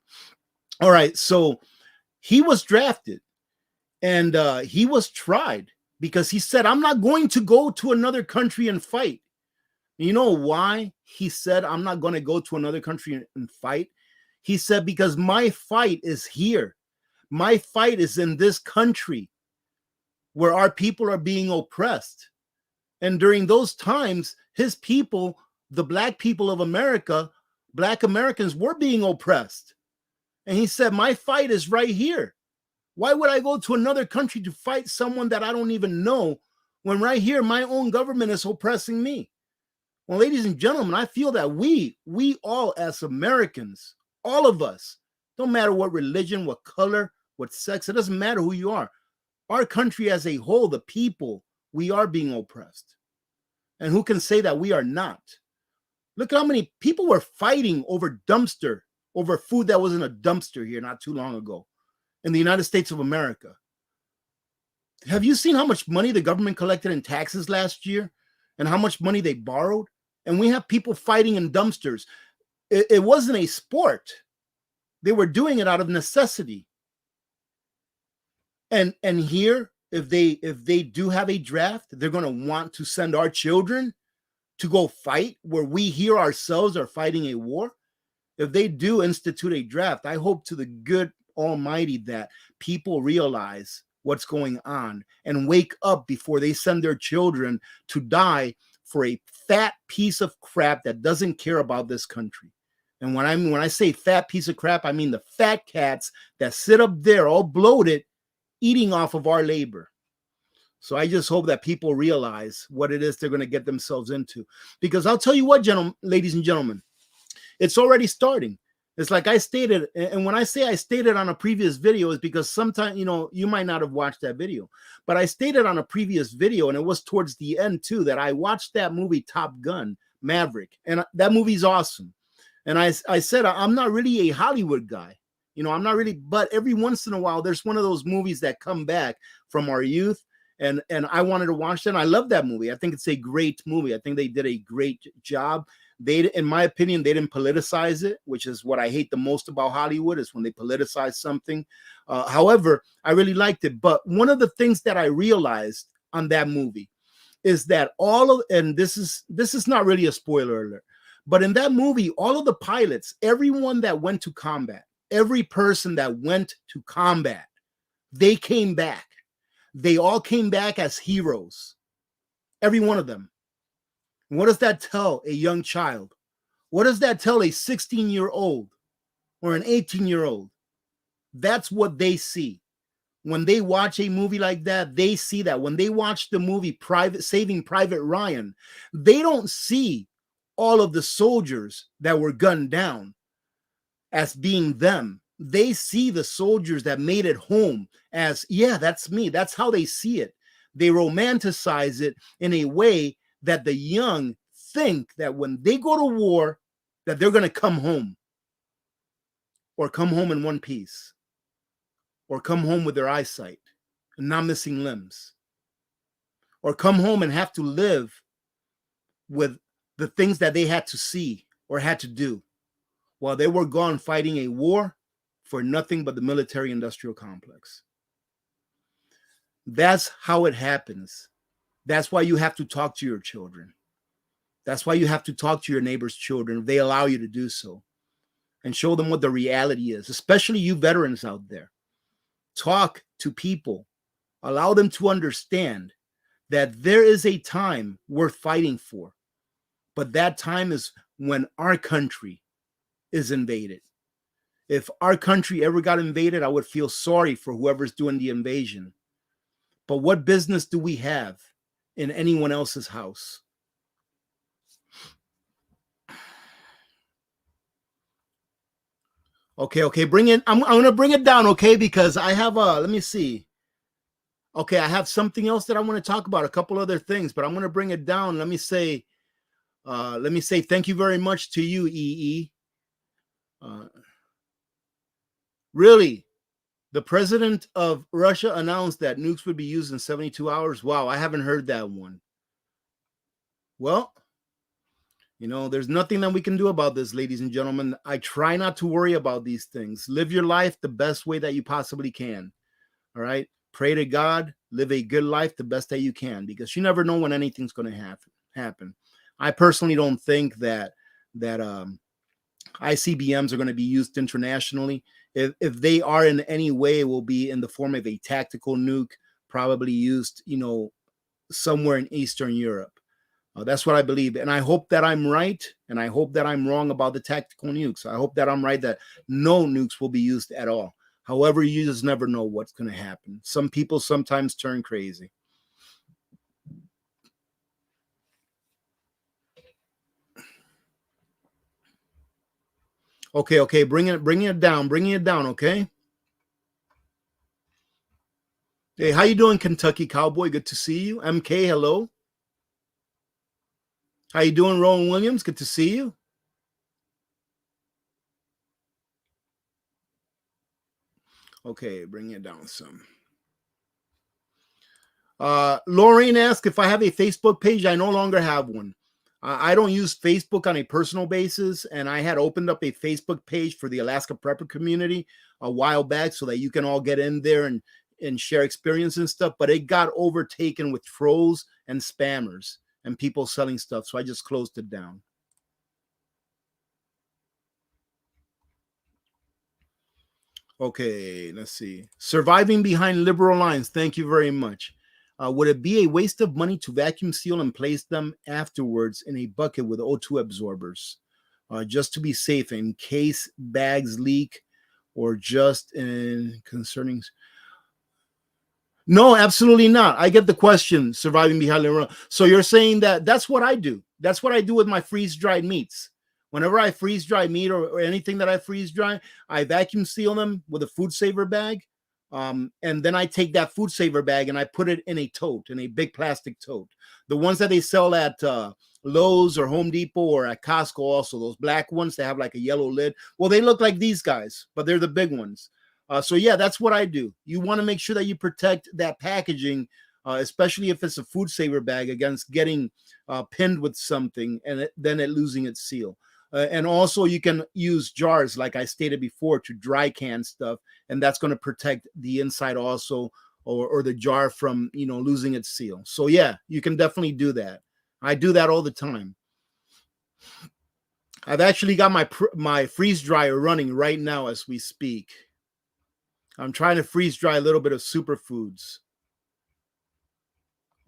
All right, so he was drafted, and he was tried because he said, I'm not going to go to another country and fight. You know why he said, I'm not going to go to another country and fight? He said, because my fight is here. My fight is in this country where our people are being oppressed. And during those times, his people, the black people of America, black Americans, were being oppressed. And he said, my fight is right here. Why would I go to another country to fight someone that I don't even know when right here my own government is oppressing me? Well, ladies and gentlemen, I feel that we all as Americans, all of us, don't matter what religion, what color, what sex, it doesn't matter who you are. Our country as a whole, the people, we are being oppressed. And who can say that we are not? Look at how many people were fighting over food that was in a dumpster here not too long ago in the United States of America. Have you seen how much money the government collected in taxes last year and how much money they borrowed? And we have people fighting in dumpsters. It wasn't a sport. They were doing it out of necessity. And here, if they do have a draft, they're going to want to send our children to go fight where we here ourselves are fighting a war. If they do institute a draft, I hope to the good Almighty that people realize what's going on and wake up before they send their children to die for a fat piece of crap that doesn't care about this country. And when I say fat piece of crap, I mean the fat cats that sit up there all bloated, eating off of our labor. So I just hope that people realize what it is they're going to get themselves into. Because I'll tell you what, ladies and gentlemen, it's already starting. It's like I stated, and when I say I stated on a previous video, is because sometimes, you might not have watched that video, but I stated on a previous video, and it was towards the end too, that I watched that movie Top Gun, Maverick, and that movie's awesome. And I said, I'm not really a Hollywood guy. I'm not really, but every once in a while, there's one of those movies that come back from our youth. And I wanted to watch that. And I love that movie. I think it's a great movie. I think they did a great job. In my opinion, they didn't politicize it, which is what I hate the most about Hollywood, is when they politicize something. However, I really liked it. But one of the things that I realized on that movie is that and this is not really a spoiler alert, but in that movie, all of the pilots, everyone that went to combat, every person that went to combat, they came back. They all came back as heroes. Every one of them. And what does that tell a young child? What does that tell a 16-year-old or an 18-year-old? That's what they see. When they watch a movie like that, they see that. When they watch the movie Saving Private Ryan, they don't see all of the soldiers that were gunned down as being them. They see the soldiers that made it home as, yeah, that's me. That's how they see it. They romanticize it in a way that the young think that when they go to war, that they're going to come home, or come home in one piece, or come home with their eyesight and not missing limbs, or come home and have to live with the things that they had to see or had to do while they were gone fighting a war for nothing but the military-industrial complex. That's how it happens. That's why you have to talk to your children. That's why you have to talk to your neighbor's children if they allow you to do so, and show them what the reality is, especially you veterans out there. Talk to people. Allow them to understand that there is a time worth fighting for, but that time is when our country is invaded. If our country ever got invaded, I would feel sorry for whoever's doing the invasion. But what business do we have in anyone else's house? Okay, bring it. I'm going to bring it down, okay, because I have let me see. Okay, I have something else that I want to talk about, a couple other things, but I'm going to bring it down. Let me say thank you very much to you, EE. Really, the president of Russia announced that nukes would be used in 72 hours. Wow, I haven't heard that one. Well, there's nothing that we can do about this, ladies and gentlemen. I try not to worry about these things. Live your life the best way that you possibly can. All right? Pray to God. Live a good life the best that you can, because you never know when anything's going to happen. I personally don't think that ICBMs are going to be used internationally. If they are in any way, it will be in the form of a tactical nuke, probably used, somewhere in Eastern Europe. That's what I believe. And I hope that I'm right. And I hope that I'm wrong about the tactical nukes. I hope that I'm right that no nukes will be used at all. However, you just never know what's going to happen. Some people sometimes turn crazy. Okay. Bringing it down. Okay. Hey, how you doing, Kentucky Cowboy? Good to see you. MK, hello. How you doing, Rowan Williams? Good to see you. Okay, bring it down some. Lorraine asked if I have a Facebook page. I no longer have one. I don't use Facebook on a personal basis, and I had opened up a Facebook page for the Alaska Prepper community a while back so that you can all get in there and share experience and stuff, but it got overtaken with trolls and spammers and people selling stuff, so I just closed it down. Okay, let's see. Surviving behind liberal lines. Thank you very much. Would it be a waste of money to vacuum seal and place them afterwards in a bucket with O2 absorbers, just to be safe in case bags leak, or just in concerning? No, absolutely not. I get the question, surviving behind the. So you're saying that that's what I do. That's what I do with my freeze-dried meats. Whenever I freeze dry meat or anything that I freeze dry, I vacuum seal them with a food saver bag. And then I take that food saver bag and I put it in a tote, in a big plastic tote. The ones that they sell at Lowe's or Home Depot or at Costco, also those black ones that have like a yellow lid. Well, they look like these guys, but they're the big ones. So yeah, that's what I do. You want to make sure that you protect that packaging, especially if it's a food saver bag, against getting pinned with something and then it losing its seal. And also you can use jars, like I stated before, to dry can stuff, and that's going to protect the inside also, or the jar from, losing its seal. So yeah, you can definitely do that. I do that all the time. I've actually got my freeze dryer running right now as we speak. I'm trying to freeze dry a little bit of superfoods.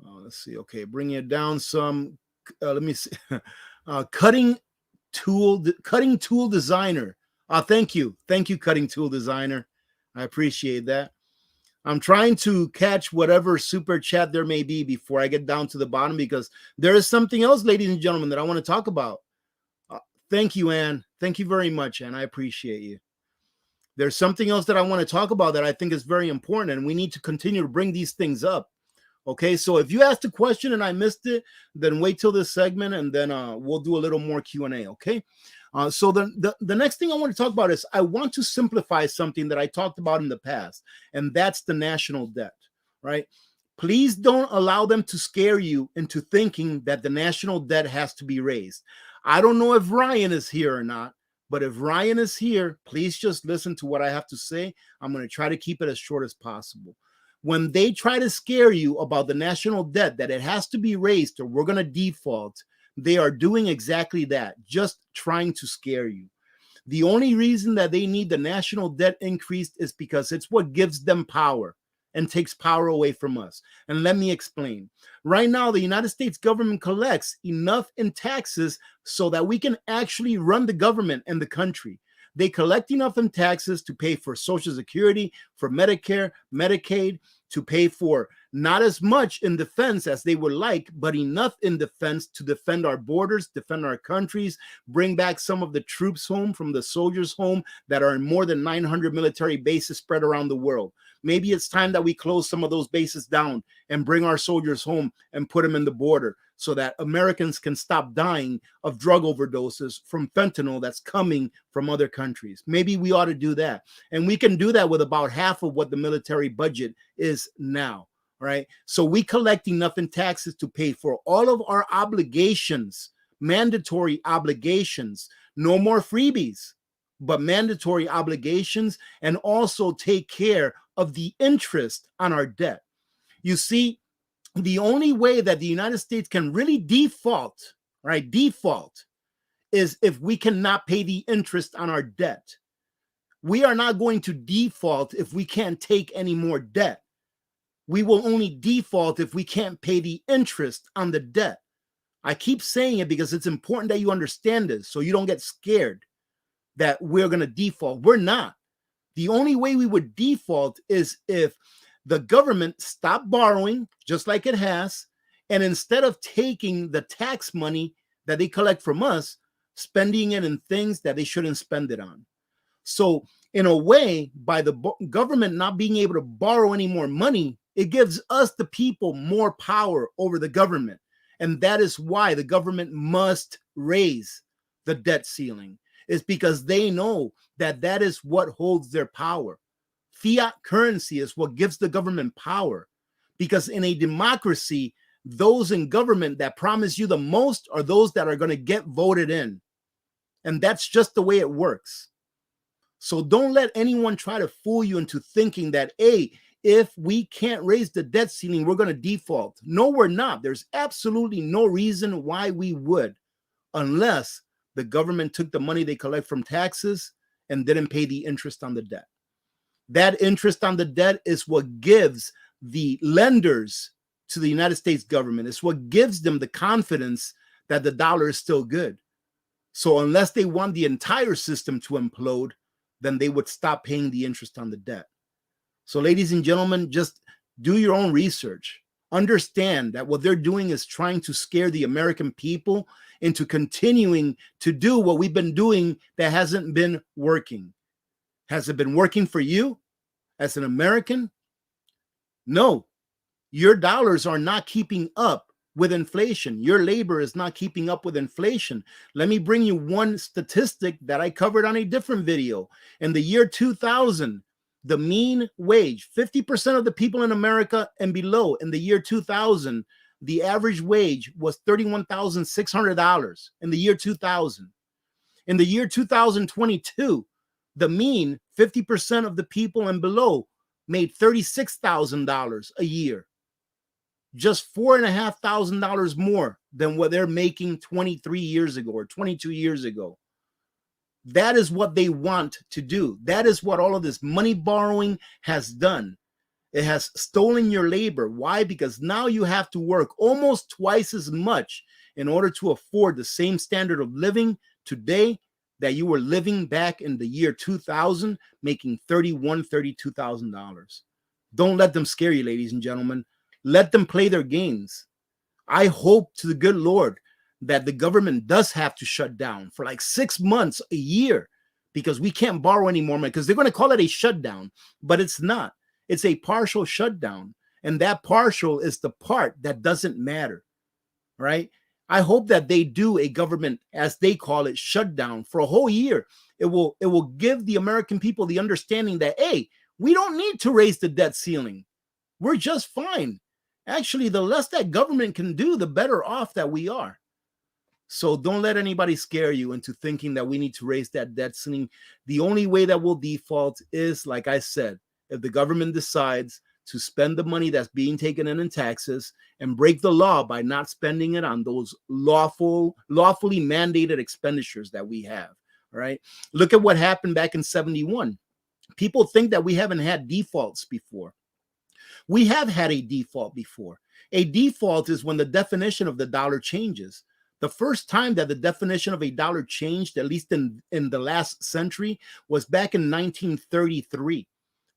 Let's see. Okay, bring it down some. Let me see. Cutting tool designer. Thank you, cutting tool designer. I appreciate that. I'm trying to catch whatever super chat there may be before I get down to the bottom, because there is something else, ladies and gentlemen, that I want to talk about. Thank you, Ann. Thank you very much, Ann. I appreciate you. There's something else that I want to talk about that I think is very important, and we need to continue to bring these things up. Okay, so if you asked a question and I missed it, then wait till this segment, and then we'll do a little more Q&A, okay? So the next thing I want to talk about is I want to simplify something that I talked about in the past, and that's the national debt, right? Please don't allow them to scare you into thinking that the national debt has to be raised. I don't know if Ryan is here or not, but if Ryan is here, please just listen to what I have to say. I'm going to try to keep it as short as possible. When they try to scare you about the national debt, that it has to be raised or we're going to default, they are doing exactly that, just trying to scare you. The only reason that they need the national debt increased is because it's what gives them power and takes power away from us. And let me explain. Right now, the United States government collects enough in taxes so that we can actually run the government and the country. They collect enough in taxes to pay for Social Security, for Medicare, Medicaid, to pay for not as much in defense as they would like, but enough in defense to defend our borders, defend our countries, bring back some of the troops home from the soldiers home that are in more than 900 military bases spread around the world. Maybe it's time that we close some of those bases down and bring our soldiers home and put them in the border so that Americans can stop dying of drug overdoses from fentanyl that's coming from other countries. Maybe we ought to do that. And we can do that with about half of what the military budget is now, right? So we collect enough in taxes to pay for all of our obligations, mandatory obligations, no more freebies, but mandatory obligations, and also take care of the interest on our debt. You see, the only way that the United States can really default, right, is if we cannot pay the interest on our debt. We are not going to default if we can't take any more debt. We will only default if we can't pay the interest on the debt. I keep saying it because it's important that you understand this so you don't get scared that we're going to default. We're not. The only way we would default is if the government stopped borrowing, just like it has, and instead of taking the tax money that they collect from us, spending it in things that they shouldn't spend it on. So in a way, by the government not being able to borrow any more money, it gives us, the people, more power over the government. And that is why the government must raise the debt ceiling. It's because they know that that is what holds their power. Fiat currency is what gives the government power. Because in a democracy, those in government that promise you the most are those that are going to get voted in. And that's just the way it works. So don't let anyone try to fool you into thinking that, hey, if we can't raise the debt ceiling, we're going to default. No, we're not. There's absolutely no reason why we would, unless the government took the money they collect from taxes and didn't pay the interest on the debt. That interest on the debt is what gives the lenders to the United States government. It's what gives them the confidence that the dollar is still good. So unless they want the entire system to implode, then they would stop paying the interest on the debt. So ladies and gentlemen, just do your own research. Understand that what they're doing is trying to scare the American people into continuing to do what we've been doing that hasn't been working. Has it been working for you as an American? No. Your dollars are not keeping up with inflation. Your labor is not keeping up with inflation. Let me bring you one statistic that I covered on a different video. In the year 2000, the mean wage, 50% of the people in America and below in the year 2000, the average wage was $31,600 in the year 2000. In the year 2022, the mean 50% of the people and below made $36,000 a year. Just $4,500 more than what they're making 23 years ago or 22 years ago. That is what they want to do. That is what all of this money borrowing has done. It has stolen your labor. Why? Because now you have to work almost twice as much in order to afford the same standard of living today that you were living back in the year 2000, making $31,000, $32,000. Don't let them scare you, ladies and gentlemen. Let them play their games. I hope to the good Lord that the government does have to shut down for like 6 months, a year, because we can't borrow any more money, because they're going to call it a shutdown, but it's not. It's a partial shutdown. And that partial is the part that doesn't matter, right? I hope that they do a government, as they call it, shutdown for a whole year. It will give the American people the understanding that, hey, we don't need to raise the debt ceiling. We're just fine. Actually, the less that government can do, the better off that we are. So don't let anybody scare you into thinking that we need to raise that debt ceiling. The only way that we'll default is, like I said, if the government decides to spend the money that's being taken in taxes and break the law by not spending it on those lawfully mandated expenditures that we have. All right. Look at what happened back in 71. People think that we haven't had defaults before. We have had a default before. A default is when the definition of the dollar changes. The first time that the definition of a dollar changed, at least in the last century, was back in 1933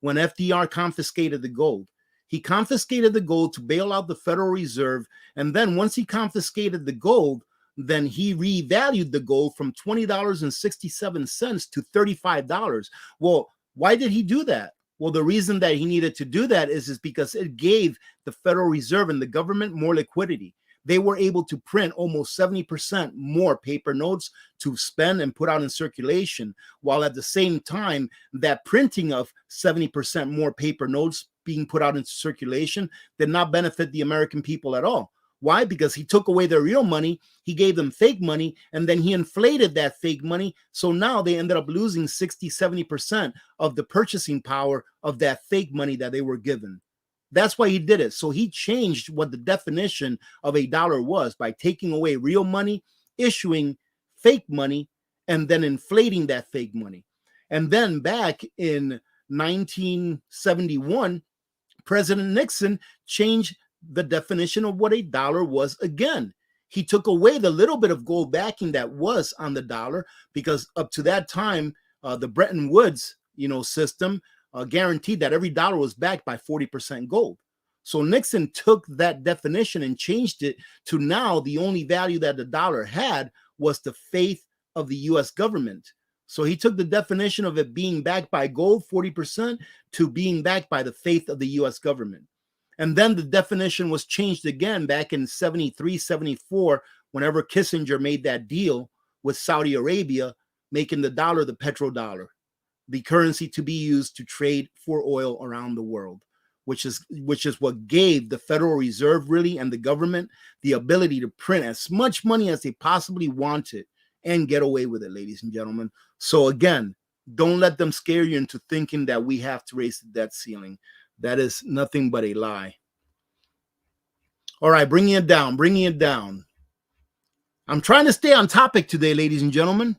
when FDR confiscated the gold. He confiscated the gold to bail out the Federal Reserve. And then once he confiscated the gold, then he revalued the gold from $20.67 to $35. Well, why did he do that? Well, the reason that he needed to do that is because it gave the Federal Reserve and the government more liquidity. They were able to print almost 70% more paper notes to spend and put out in circulation, while at the same time, that printing of 70% more paper notes being put out into circulation did not benefit the American people at all. Why? Because he took away their real money, he gave them fake money, and then he inflated that fake money. So now they ended up losing 60, 70% of the purchasing power of that fake money that they were given. That's why he did it. So he changed what the definition of a dollar was by taking away real money, issuing fake money, and then inflating that fake money. And then back in 1971, President Nixon changed the definition of what a dollar was again. he took away the little bit of gold backing that was on the dollar, because up to that time, the Bretton Woods, system guaranteed that every dollar was backed by 40% gold. So Nixon took that definition and changed it to now the only value that the dollar had was the faith of the US government. So he took the definition of it being backed by gold, 40%, to being backed by the faith of the US government. And then the definition was changed again back in 73, 74, whenever Kissinger made that deal with Saudi Arabia, making the dollar the petrodollar, the currency to be used to trade for oil around the world, which is what gave the Federal Reserve really and the government the ability to print as much money as they possibly wanted and get away with it, ladies and gentlemen. So again, don't let them scare you into thinking that we have to raise the debt ceiling. That is nothing but a lie. All right, bringing it down. I'm trying to stay on topic today, ladies and gentlemen.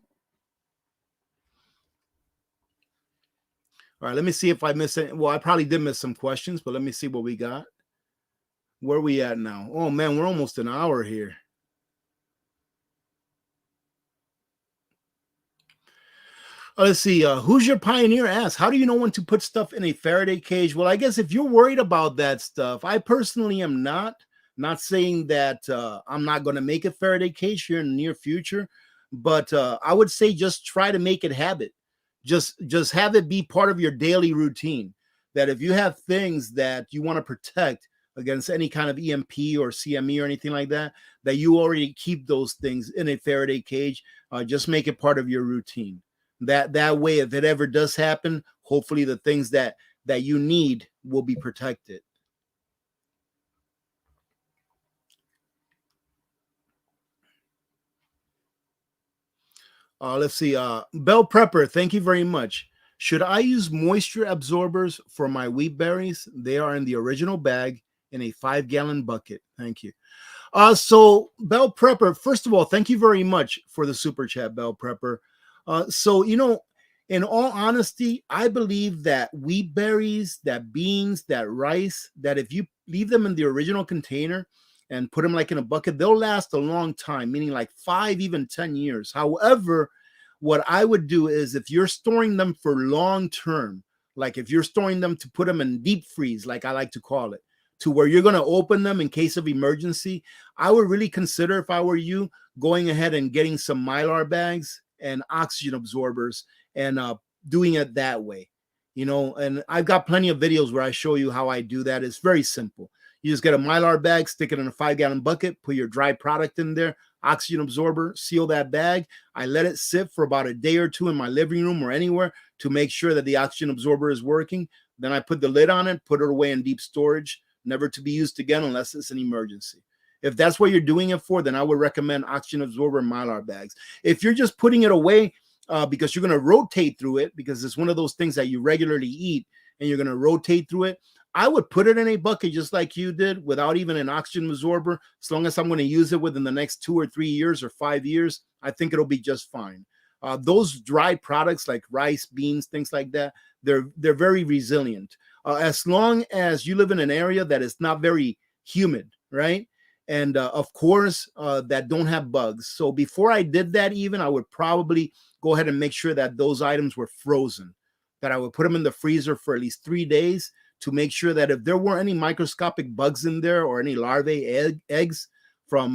All right, let me see if I missed it. Well, I probably did miss some questions, but let me see what we got. Where are we at now? Oh, man, we're almost an hour here. Let's see. Who's your pioneer asks, how do you know when to put stuff in a Faraday cage? Well, I guess if you're worried about that stuff, I personally am not saying that I'm not going to make a Faraday cage here in the near future, but I would say just try to make it habit. Just have it be part of your daily routine, that if you have things that you want to protect against any kind of EMP or CME or anything like that, that you already keep those things in a Faraday cage. Just make it part of your routine. That way, if it ever does happen, hopefully the things that you need will be protected. Let's see. Bell Prepper, thank you very much. Should I use moisture absorbers for my wheat berries? They are in the original bag in a 5-gallon bucket. Thank you. So Bell Prepper, first of all, thank you very much for the super chat, Bell Prepper. So, in all honesty, I believe that wheat berries, that beans, that rice, that if you leave them in the original container and put them like in a bucket, they'll last a long time, meaning like 5, even 10 years. However, what I would do is if you're storing them for long term, like if you're storing them to put them in deep freeze, like I like to call it, to where you're going to open them in case of emergency, I would really consider, if I were you, going ahead and getting some Mylar bags and oxygen absorbers and doing it that way, and I've got plenty of videos where I show you how I do that. It's very simple. You just get a Mylar bag, stick it in a 5-gallon bucket, put your dry product in there, oxygen absorber, seal that bag. I let it sit for about a day or two in my living room or anywhere to make sure that the oxygen absorber is working. Then I put the lid on it, put it away in deep storage, never to be used again unless it's an emergency. If that's what you're doing it for, then I would recommend oxygen absorber and Mylar bags. If you're just putting it away because you're going to rotate through it, because it's one of those things that you regularly eat and you're going to rotate through it, I would put it in a bucket just like you did without even an oxygen absorber. As long as I'm going to use it within the next 2 or 3 years or 5 years, I think it'll be just fine. Those dry products like rice, beans, things like that, they're very resilient. As long as you live in an area that is not very humid, right? And of course, that don't have bugs. So before I did that, even I would probably go ahead and make sure that those items were frozen, that I would put them in the freezer for at least 3 days to make sure that if there were any microscopic bugs in there or any larvae eggs from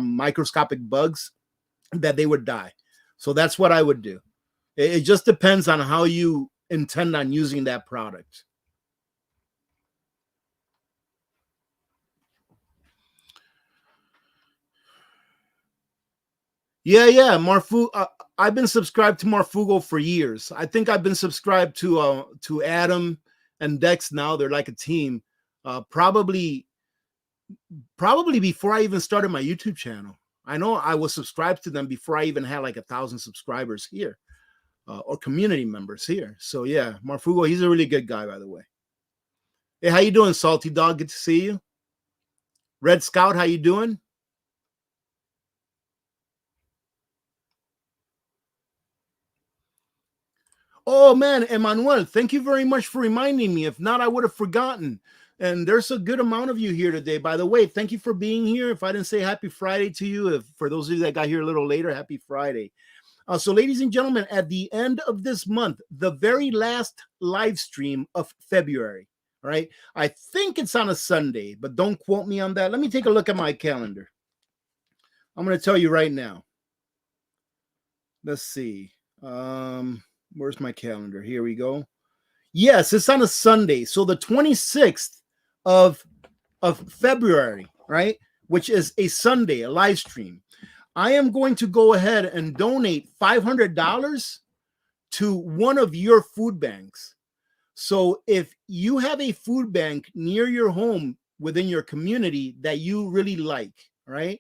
microscopic bugs, that they would die. So that's what I would do. It just depends on how you intend on using that product. Yeah, Marfu. I've been subscribed to Marfugo for years. I think I've been subscribed to Adam and Dex now. They're like a team. Probably before I even started my YouTube channel. I know I was subscribed to them before I even had like 1,000 subscribers here, or community members here. So yeah, Marfugo, he's a really good guy, by the way. Hey, how you doing, Salty Dog? Good to see you. Red Scout, how you doing? Oh man, Emmanuel, thank you very much for reminding me. If not, I would have forgotten. And there's a good amount of you here today. By the way, thank you for being here. If I didn't say happy Friday to you, if for those of you that got here a little later, happy Friday. So, ladies and gentlemen, at the end of this month, the very last live stream of February, all right? I think it's on a Sunday, but don't quote me on that. Let me take a look at my calendar. I'm going to tell you right now. Let's see. Where's my calendar? Here we go. Yes, it's on a Sunday. So the 26th of February, right? Which is a Sunday, a live stream. I am going to go ahead and donate $500 to one of your food banks. So if you have a food bank near your home within your community that you really like, right?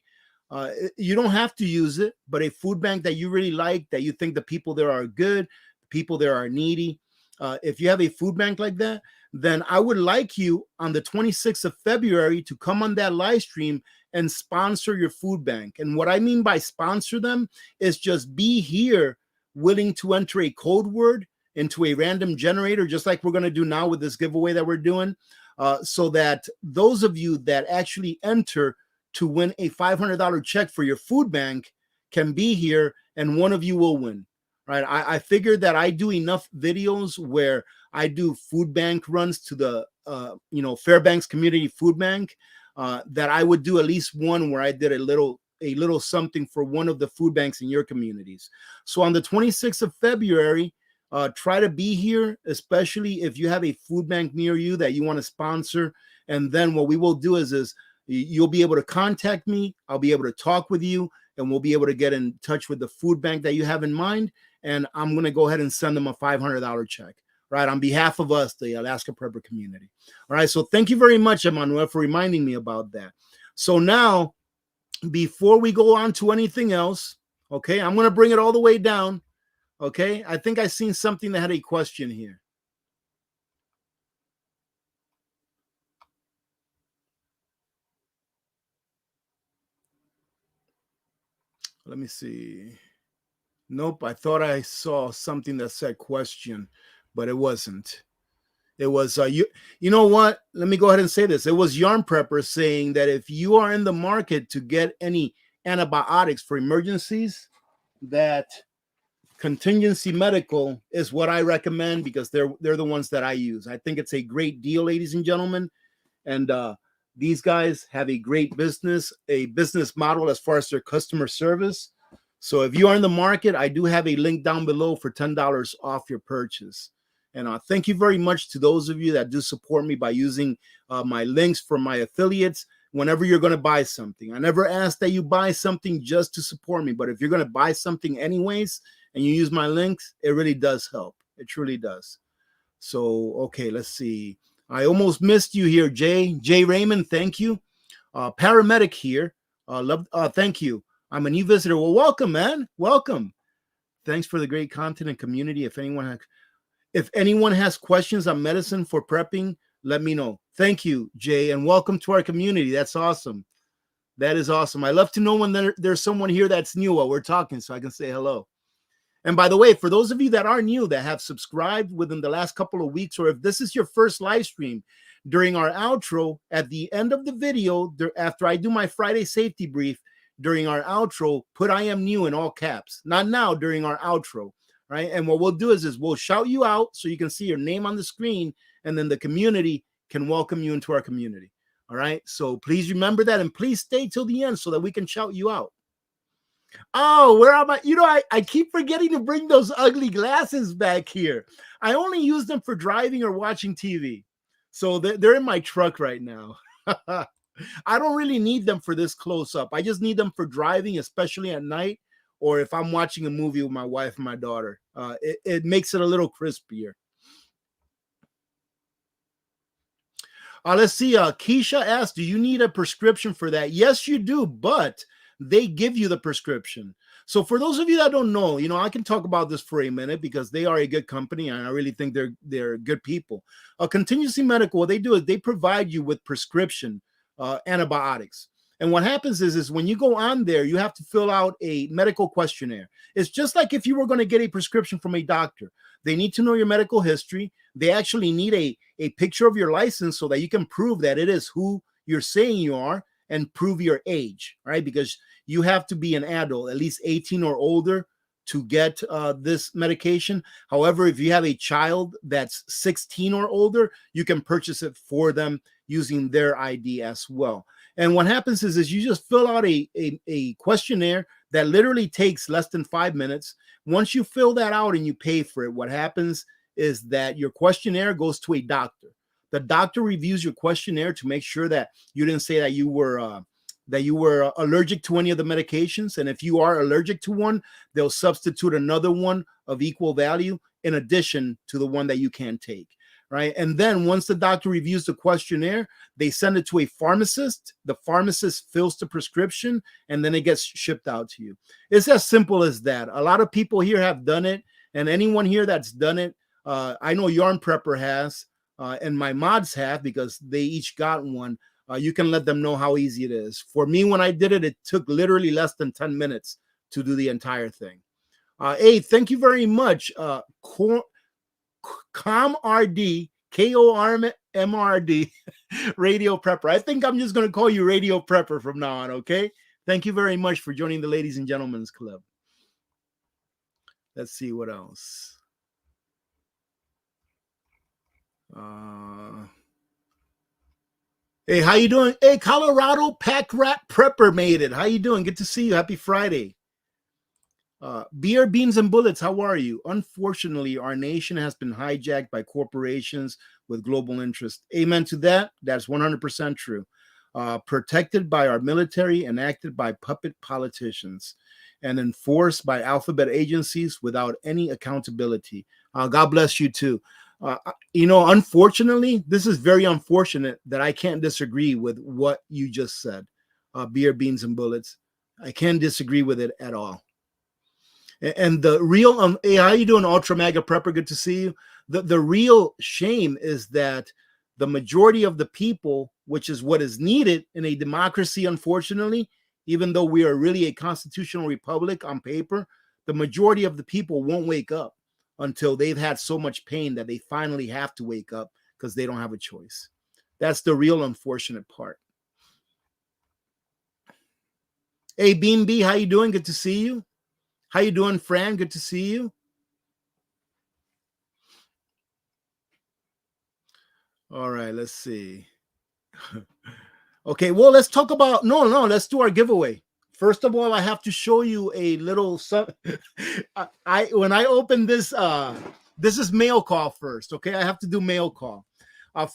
You don't have to use it, but a food bank that you really like, that you think the people there are good, the people there are needy. If you have a food bank like that, then I would like you on the 26th of February to come on that live stream and sponsor your food bank. And what I mean by sponsor them is just be here willing to enter a code word into a random generator, just like we're going to do now with this giveaway that we're doing, so that those of you that actually enter to win a $500 check for your food bank can be here, and one of you will win. Right? I figured that I do enough videos where I do food bank runs to the Fairbanks Community Food Bank, that I would do at least one where I did a little something for one of the food banks in your communities. So on the 26th of February, try to be here, especially if you have a food bank near you that you want to sponsor. And then what we will do is you'll be able to contact me. I'll be able to talk with you, and we'll be able to get in touch with the food bank that you have in mind. And I'm going to go ahead and send them a $500 check, right, on behalf of us, the Alaska Prepper community. All right, so thank you very much, Emmanuel, for reminding me about that. So now, before we go on to anything else, okay, I'm going to bring it all the way down, okay? I think I seen something that had a question here. Let me see. Nope, I thought I saw something that said question, but it wasn't. It was, you know what? Let me go ahead and say this. It was Yarn Prepper saying that if you are in the market to get any antibiotics for emergencies, that Contingency Medical is what I recommend, because they're the ones that I use. I think it's a great deal, ladies and gentlemen. And these guys have a great business model as far as their customer service. So if you are in the market, I do have a link down below for $10 off your purchase. And thank you very much to those of you that do support me by using my links for my affiliates whenever you're going to buy something. I never ask that you buy something just to support me, but if you're going to buy something anyways and you use my links, it really does help. It truly does. So, okay, let's see. I almost missed you here, Jay. Jay Raymond, thank you. Paramedic here. Thank you. I'm a new visitor. Well, welcome, man. Welcome. Thanks for the great content and community. If anyone has questions on medicine for prepping, let me know. Thank you, Jay, and welcome to our community. That's awesome. That is awesome. I love to know when there's someone here that's new while we're talking, so I can say hello. And by the way, for those of you that are new, that have subscribed within the last couple of weeks, or if this is your first live stream, during our outro, at the end of the video, after I do my Friday safety brief, during our outro, put "I am new" in all caps. Not now, during our outro, right? And what we'll do is we'll shout you out so you can see your name on the screen, and then the community can welcome you into our community. All right? So please remember that, and please stay till the end so that we can shout you out. Oh, where am I? You know, I keep forgetting to bring those ugly glasses back here. I only use them for driving or watching TV. So they're in my truck right now. I don't really need them for this close up. I just need them for driving, especially at night, or if I'm watching a movie with my wife and my daughter. It makes it a little crispier. Let's see. Keisha asked, do you need a prescription for that? Yes, you do, but they give you the prescription. So for those of you that don't know, you know, I can talk about this for a minute because they are a good company, and I really think they're good people. Contingency Medical, what they do is they provide you with prescription antibiotics. And what happens is when you go on there, you have to fill out a medical questionnaire. It's just like if you were going to get a prescription from a doctor. They need to know your medical history. they actually need a picture of your license so that you can prove that it is who you're saying you are and prove your age, right? Because you have to be an adult, at least 18 or older, to get this medication. However, if you have a child that's 16 or older, you can purchase it for them using their ID as well. And what happens is you just fill out a questionnaire that literally takes less than 5 minutes. Once you fill that out and you pay for it, what happens is that your questionnaire goes to a doctor. The doctor reviews your questionnaire to make sure that you didn't say that you were allergic to any of the medications. And if you are allergic to one, they'll substitute another one of equal value in addition to the one that you can take, right? And then once the doctor reviews the questionnaire, they send it to a pharmacist. The pharmacist fills the prescription, and then it gets shipped out to you. It's as simple as that. A lot of people here have done it, and anyone here that's done it, I know Yarn Prepper has, and my mods have, because they each got one. You can let them know how easy it is. For me, when I did it, it took literally less than 10 minutes to do the entire thing. Hey, thank you very much. COMRD, KORMRD, Radio Prepper. I think I'm just going to call you Radio Prepper from now on, okay? Thank you very much for joining the Ladies and Gentlemen's Club. Let's see what else. Hey, how you doing? Hey, Colorado Pack Rat Prepper made it. How you doing? Good to see you. Happy Friday. Beer, Beans, and Bullets, how are you? Unfortunately, our nation has been hijacked by corporations with global interest. Amen to that. That's 100% true. Protected by our military, enacted by puppet politicians, and enforced by alphabet agencies without any accountability. God bless you too. Unfortunately, this is very unfortunate that I can't disagree with what you just said. Beer, Beans, and Bullets. I can't disagree with it at all. And the real, hey, how you doing, Ultra Mega Prepper? Good to see you. The real shame is that the majority of the people, which is what is needed in a democracy, unfortunately, even though we are really a constitutional republic on paper, the majority of the people won't wake up until they've had so much pain that they finally have to wake up because they don't have a choice. That's the real unfortunate part. Hey, Beam B, how you doing? Good to see you. How you doing, Fran? Good to see you. All right, let's see. Okay, well, let's talk about, let's do our giveaway. First of all, I have to show you a little, when I open this, this is mail call first, okay? I have to do mail call.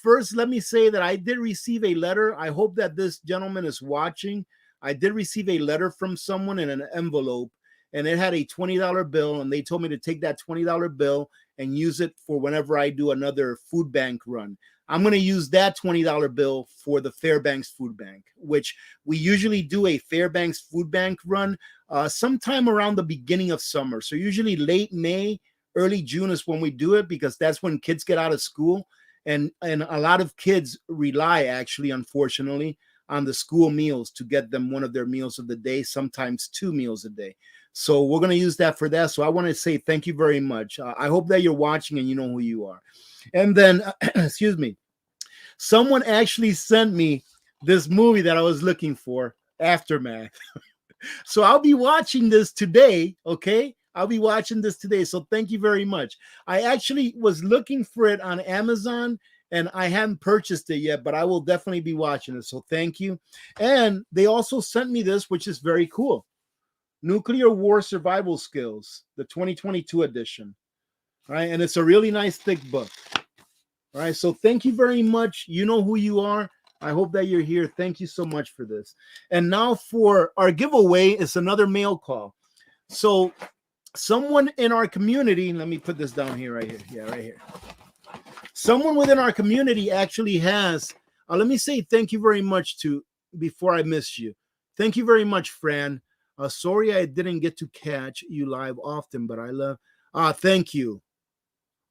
First, let me say that I did receive a letter. I hope that this gentleman is watching. I did receive a letter from someone in an envelope, and it had a $20 bill, and they told me to take that $20 bill and use it for whenever I do another food bank run. I'm going to use that $20 bill for the Fairbanks Food Bank, which we usually do a Fairbanks Food Bank run sometime around the beginning of summer. So usually late May, early June is when we do it, because that's when kids get out of school. And a lot of kids rely, actually, unfortunately, on the school meals to get them one of their meals of the day, sometimes 2 meals a day. So we're going to use that for that. So I want to say thank you very much. I hope that you're watching and you know who you are. And then, excuse me, someone actually sent me this movie that I was looking for, Aftermath. So I'll be watching this today, okay? I'll be watching this today. So thank you very much. I actually was looking for it on Amazon, and I haven't purchased it yet, but I will definitely be watching it. So thank you. And they also sent me this, which is very cool. Nuclear War Survival Skills, the 2022 edition. Right? And it's a really nice thick book. All right. So thank you very much. You know who you are. I hope that you're here. Thank you so much for this. And now for our giveaway, it's another mail call. So someone in our community, let me put this down here, right here. Yeah, right here. Someone within our community actually has, let me say thank you very much to, before I miss you. Thank you very much, Fran. Sorry I didn't get to catch you live often, but I love, thank you.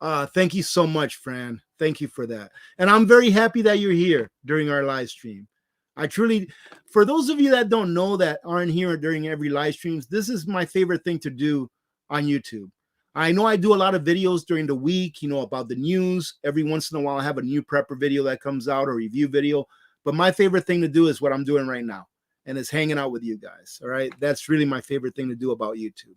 Thank you so much, Fran. Thank you for that. And I'm very happy that you're here during our live stream. I truly, for those of you that don't know, that aren't here during every live streams, this is my favorite thing to do on YouTube. I know I do a lot of videos during the week, you know, about the news. Every once in a while, I have a new prepper video that comes out, or review video. But my favorite thing to do is what I'm doing right now, and it's hanging out with you guys. All right. That's really my favorite thing to do about YouTube.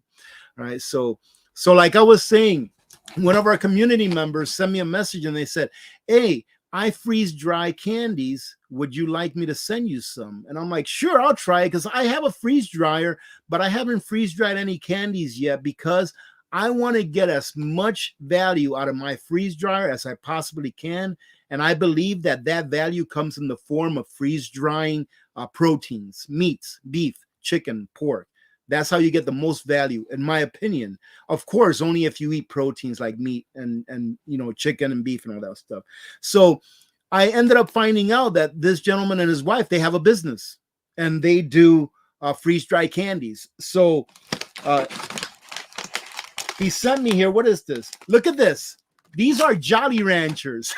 All right. So like I was saying, one of our community members sent me a message and they said, hey, I freeze dry candies. Would you like me to send you some? And I'm like, sure, I'll try it, because I have a freeze dryer, but I haven't freeze dried any candies yet, because I want to get as much value out of my freeze dryer as I possibly can. And I believe that that value comes in the form of freeze drying proteins, meats, beef, chicken, pork. That's how you get the most value, in my opinion. Of course, only if you eat proteins like meat and you know, chicken and beef and all that stuff. So I ended up finding out that this gentleman and his wife, they have a business, and they do freeze-dry candies. So he sent me here. What is this? Look at this. These are Jolly Ranchers.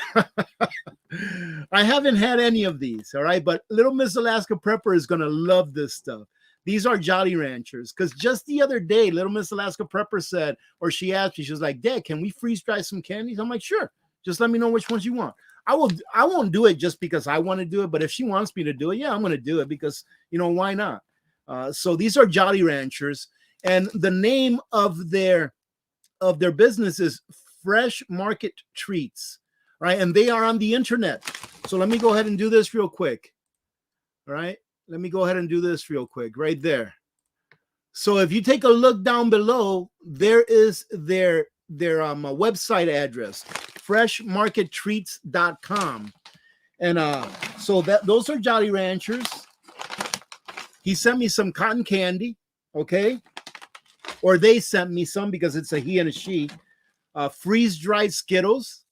I haven't had any of these, all right? But Little Miss Alaska Prepper is going to love this stuff. These are Jolly Ranchers, because just the other day, Little Miss Alaska Prepper said, or she asked me, she was like, Dad, can we freeze dry some candies? I'm like, sure. Just let me know which ones you want. I won't do it just because I want to do it, but if she wants me to do it, yeah, I'm going to do it, because, you know, why not? So these are Jolly Ranchers, and the name of their business is Fresh Market Treats, right? And they are on the internet. So let me go ahead and do this real quick. All right. Let me go ahead and do this real quick right there. So if you take a look down below, there is their website address, freshmarkettreats.com. And so those are Jolly Ranchers. He sent me some cotton candy, okay? Or they sent me some, because it's a he and a she. Freeze-dried Skittles.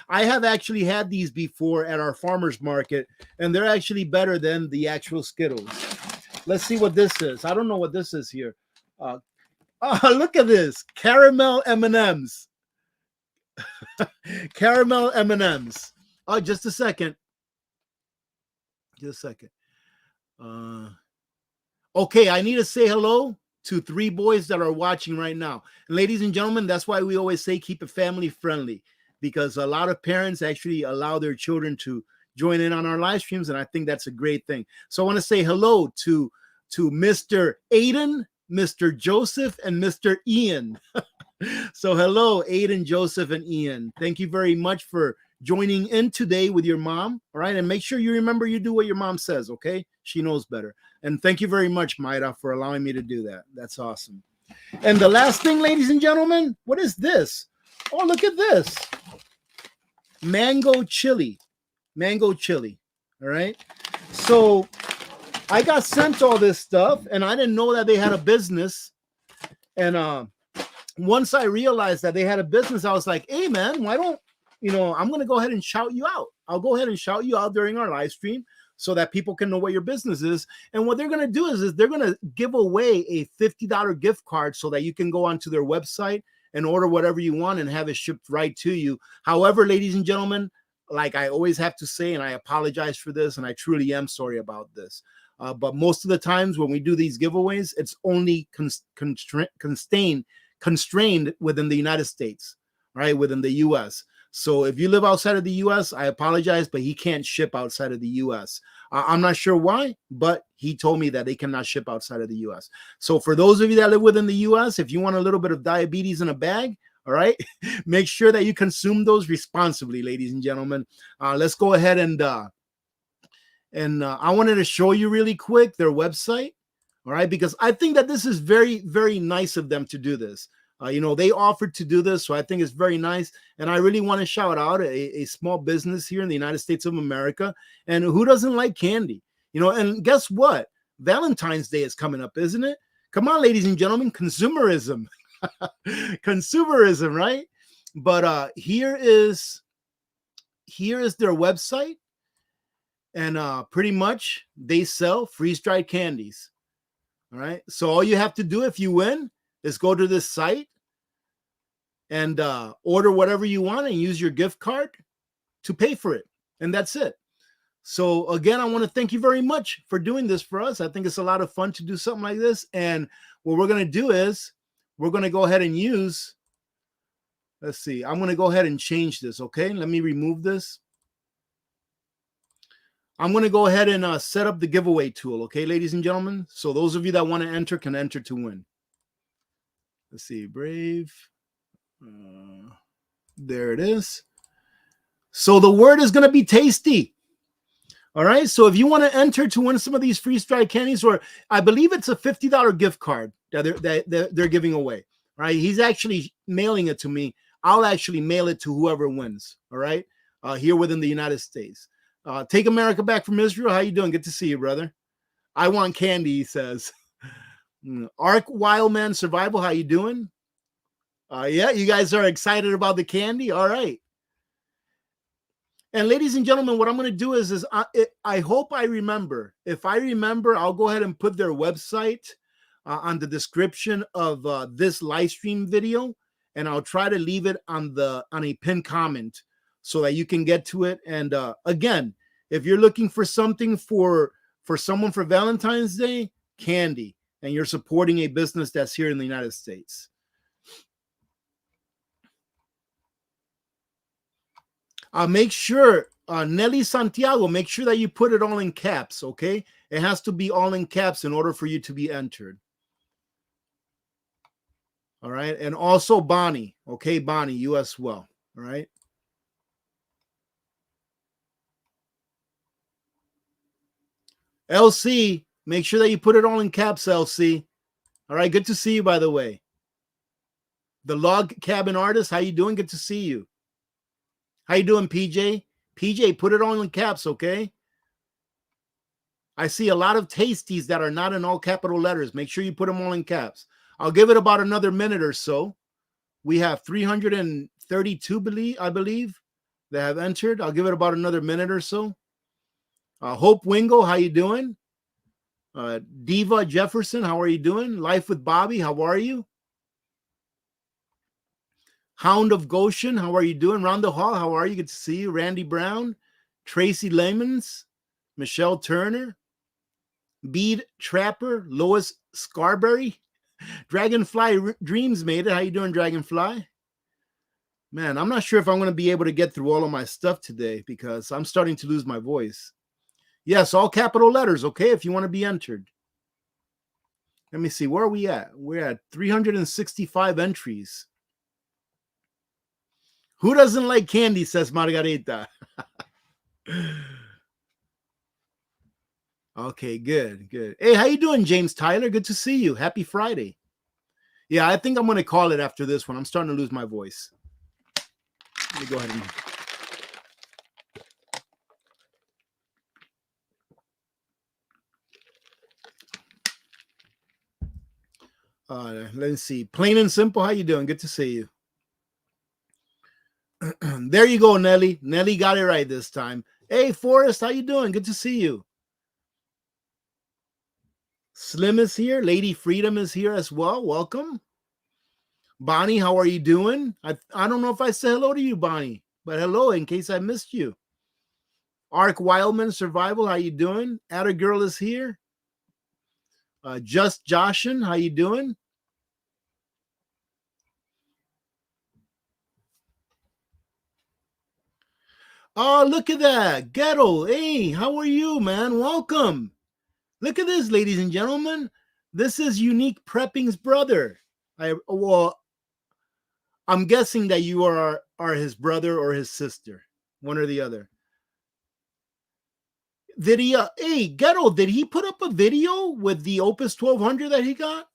I have actually had these before at our farmer's market, and they're actually better than the actual Skittles. Let's see what this is. I don't know what this is here. Look at this. Caramel M&Ms. Caramel M&Ms. Oh, just a second. Just a second. Okay, I need to say hello to 3 boys that are watching right now. And ladies and gentlemen, that's why we always say keep it family friendly, because a lot of parents actually allow their children to join in on our live streams, and I think that's a great thing. So I want to say hello to Mr. Aiden, Mr. Joseph, and Mr. Ian. So hello, Aiden, Joseph, and Ian. Thank you very much for joining in today with your mom. All right, and make sure you remember you do what your mom says, okay? She knows better. And thank you very much, Maida, for allowing me to do that. That's awesome. And the last thing, ladies and gentlemen, what is this? Oh, look at this. Mango chili. Mango chili. All right. So I got sent all this stuff, and I didn't know that they had a business. And once I realized that they had a business, I was like, hey, man, why don't, you know, I'm going to go ahead and shout you out. I'll go ahead and shout you out during our live stream, so that people can know what your business is. And what they're going to do is they're going to give away a $50 gift card, so that you can go onto their website and order whatever you want and have it shipped right to you. However, ladies and gentlemen, like I always have to say, and I apologize for this, and I truly am sorry about this, but most of the times when we do these giveaways, it's only constrained within the United States, right? Within the US. So if you live outside of the US, I apologize, but he can't ship outside of the US. I'm not sure why, but he told me that they cannot ship outside of the US. So for those of you that live within the US, if you want a little bit of diabetes in a bag, all right, make sure that you consume those responsibly, ladies and gentlemen. Let's go ahead and I wanted to show you really quick their website, all right, because I think that this is very, very nice of them to do this. You know, they offered to do this, so I think it's very nice. And I really want to shout out a small business here in the United States of America. And who doesn't like candy? You know, and guess what? Valentine's Day is coming up, isn't it? Come on, ladies and gentlemen, consumerism. Consumerism, right? But here is their website. And pretty much they sell freeze-dried candies. All right. So all you have to do if you win is go to this site and order whatever you want and use your gift card to pay for it. And that's it. So again, I want to thank you very much for doing this for us. I think it's a lot of fun to do something like this. And what we're going to do is we're going to go ahead and use Let's see. I'm going to go ahead and change this, okay? Let me remove this. I'm going to go ahead and set up the giveaway tool, okay, ladies and gentlemen? So those of you that want to enter can enter to win. Let's see. Brave. There it is. So the word is going to be tasty. All right. So if you want to enter to win some of these freeze-dried candies, or I believe it's a $50 gift card that they're giving away. All right. He's actually mailing it to me. I'll actually mail it to whoever wins. All right. Here within the United States. Take America Back from Israel. How you doing? Good to see you, brother. I want candy, he says. Ark Wildman Survival. How you doing? Yeah, you guys are excited about the candy. All right. And ladies and gentlemen, what I'm going to do is I hope I remember. If I remember, I'll go ahead and put their website on the description of this live stream video, and I'll try to leave it on a pinned comment so that you can get to it. And again, if you're looking for something for someone for Valentine's Day, candy, and you're supporting a business that's here in the United States. Make sure, Nelly Santiago, make sure that you put it all in caps, okay? It has to be all in caps in order for you to be entered. All right. And also Bonnie, okay? Bonnie, you as well. All right. LC, make sure that you put it all in caps, LC. All right. Good to see you, by the way. The Log Cabin Artist, how you doing? Good to see you. How you doing, PJ? PJ, put it all in caps, okay? I see a lot of tasties that are not in all capital letters. Make sure you put them all in caps. I'll give it about another minute or so. We have 332, I believe, that have entered. I'll give it about another minute or so. Hope Wingo, how you doing? Diva Jefferson, how are you doing? Life with Bobby, how are you? Hound of Goshen, how are you doing? Rhonda Hall, how are you? Good to see you. Randy Brown, Tracy Lemons, Michelle Turner, Bead Trapper, Lois Scarberry, Dragonfly Dreams made it. How you doing, Dragonfly? Man, I'm not sure if I'm going to be able to get through all of my stuff today because I'm starting to lose my voice. Yes, all capital letters, okay, if you want to be entered. Let me see, where are we at? We're at 365 entries. Who doesn't like candy, says Margarita. Okay, good, good. Hey, how you doing, James Tyler? Good to see you. Happy Friday. Yeah, I think I'm going to call it after this one. I'm starting to lose my voice. Let me go ahead and... let's see. Plain and simple, how you doing? Good to see you. There you go, Nelly. Nelly got it right this time. Hey, Forrest, how you doing? Good to see you. Slim is here. Lady Freedom is here as well. Welcome. Bonnie, how are you doing? I don't know if I said hello to you, Bonnie, but hello in case I missed you. Ark Wildman Survival, how you doing? Atta Girl is here. Just Joshin, how you doing? Oh, look at that. Ghetto. Hey, how are you, man? Welcome. Look at this, ladies and gentlemen. This is Unique Prepping's brother. I'm guessing that you are his brother or his sister, one or the other. Did he, hey, Ghetto, did he put up a video with the Opus 1200 that he got?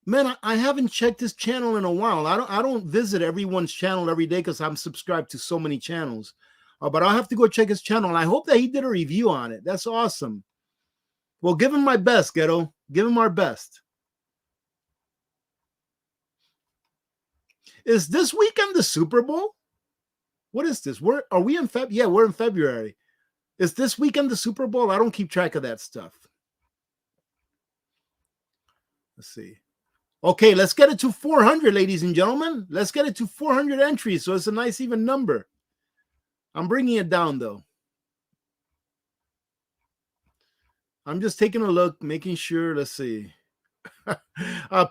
Man, I haven't checked his channel in a while. I don't visit everyone's channel every day because I'm subscribed to so many channels. But I'll have to go check his channel, and I hope that he did a review on it. That's awesome. Well, give him my best, Ghetto. Give him our best. Is this weekend the Super Bowl? What is this? Are we in February? Yeah, we're in February. Is this weekend the Super Bowl? I don't keep track of that stuff. Let's see. Okay, let's get it to 400, ladies and gentlemen. Let's get it to 400 entries, so it's a nice even number. I'm bringing it down, though. I'm just taking a look, making sure. Let's see.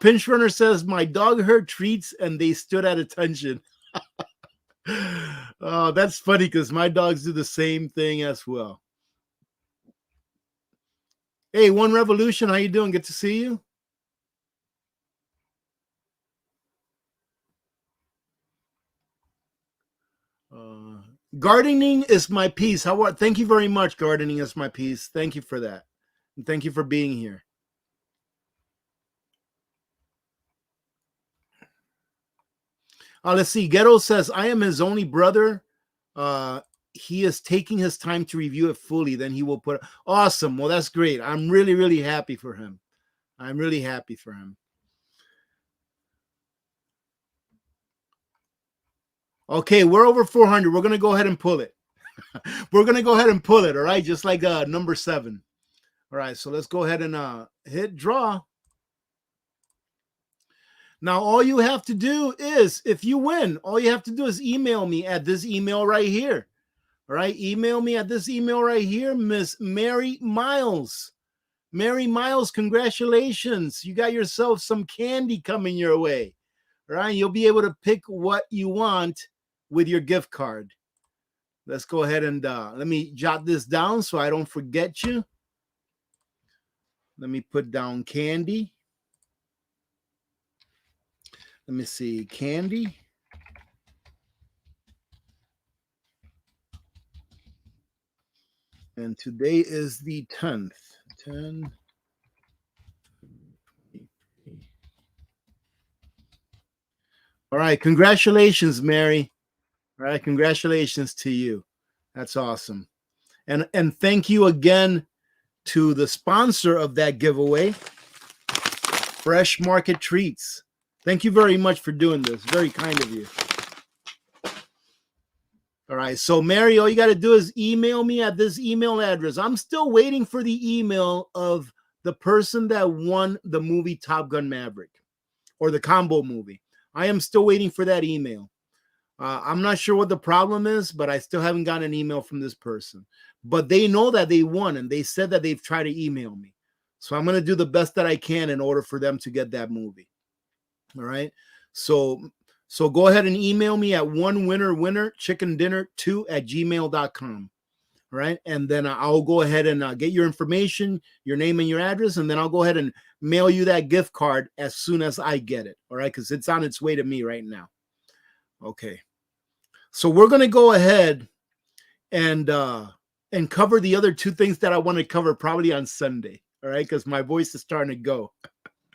Pinch Runner says, my dog heard treats and they stood at attention. Oh, that's funny because my dogs do the same thing as well. Hey, One Revolution, how you doing? Good to see you. Gardening is my peace. Thank you very much. Gardening is my peace. Thank you for that. And thank you for being here. Let's see. Ghetto says, I am his only brother. He is taking his time to review it fully. Then he will put it. Awesome. Well, that's great. I'm really, really happy for him. I'm really happy for him. Okay, we're over 400. We're going to go ahead and pull it. We're going to go ahead and pull it, all right? Just like number 7. All right, so let's go ahead and hit draw. Now, all you have to do is, if you win, all you have to do is email me at this email right here. All right, email me at this email right here, Miss Mary Miles. Mary Miles, congratulations. You got yourself some candy coming your way. All right, you'll be able to pick what you want with your gift card. Let's go ahead and let me jot this down so I don't forget you. Let me put down candy. Let me see, candy. And today is the 10th. 10. All right, congratulations, Mary. All right, congratulations to you. That's awesome. And thank you again to the sponsor of that giveaway, Fresh Market Treats. Thank you very much for doing this. Very kind of you. All right, so Mary, all you got to do is email me at this email address. I'm still waiting for the email of the person that won the movie Top Gun Maverick or the combo movie. I am still waiting for that email. I'm not sure what the problem is, but I still haven't gotten an email from this person. But they know that they won, and they said that they've tried to email me. So I'm going to do the best that I can in order for them to get that movie. All right. So go ahead and email me at onewinnerwinnerchickendinner2@gmail.com. All right. And then I'll go ahead and get your information, your name and your address. And then I'll go ahead and mail you that gift card as soon as I get it. All right. Because it's on its way to me right now. Okay. So we're going to go ahead and cover the other 2 things that I want to cover probably on Sunday. All right. Because my voice is starting to go.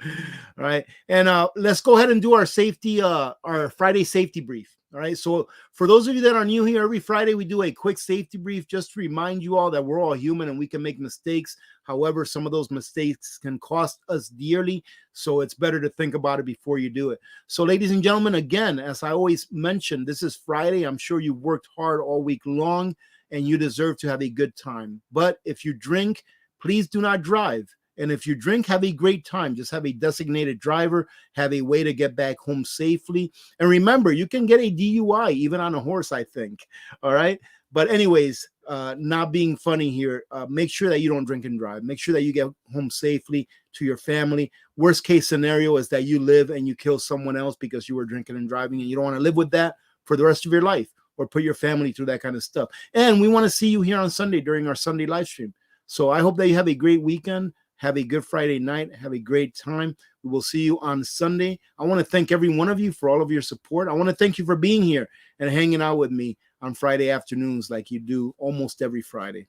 All right. And let's go ahead and do our Friday safety brief. All right. So for those of you that are new here, every Friday we do a quick safety brief just to remind you all that we're all human and we can make mistakes. However, some of those mistakes can cost us dearly. So it's better to think about it before you do it. So ladies and gentlemen, again, as I always mention, this is Friday. I'm sure you worked hard all week long and you deserve to have a good time. But if you drink, please do not drive. And if you drink, have a great time. Just have a designated driver, have a way to get back home safely. And remember, you can get a DUI even on a horse, I think. All right. But anyways, not being funny here, make sure that you don't drink and drive. Make sure that you get home safely to your family. Worst case scenario is that you live and you kill someone else because you were drinking and driving, and you don't want to live with that for the rest of your life or put your family through that kind of stuff. And we want to see you here on Sunday during our Sunday live stream. So I hope that you have a great weekend. Have a good Friday night. Have a great time. We will see you on Sunday. I want to thank every one of you for all of your support. I want to thank you for being here and hanging out with me on Friday afternoons like you do almost every Friday.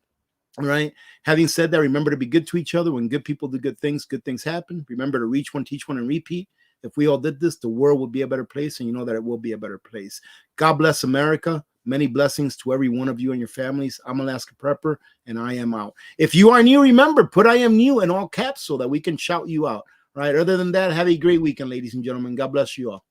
All right. Having said that, remember to be good to each other. When good people do good things happen. Remember to reach one, teach one, and repeat. If we all did this, the world would be a better place, and you know that it will be a better place. God bless America. Many blessings to every one of you and your families. I'm Alaska Prepper, and I am out. If you are new, remember, put I am new in all caps so that we can shout you out. All right. Other than that, have a great weekend, ladies and gentlemen. God bless you all.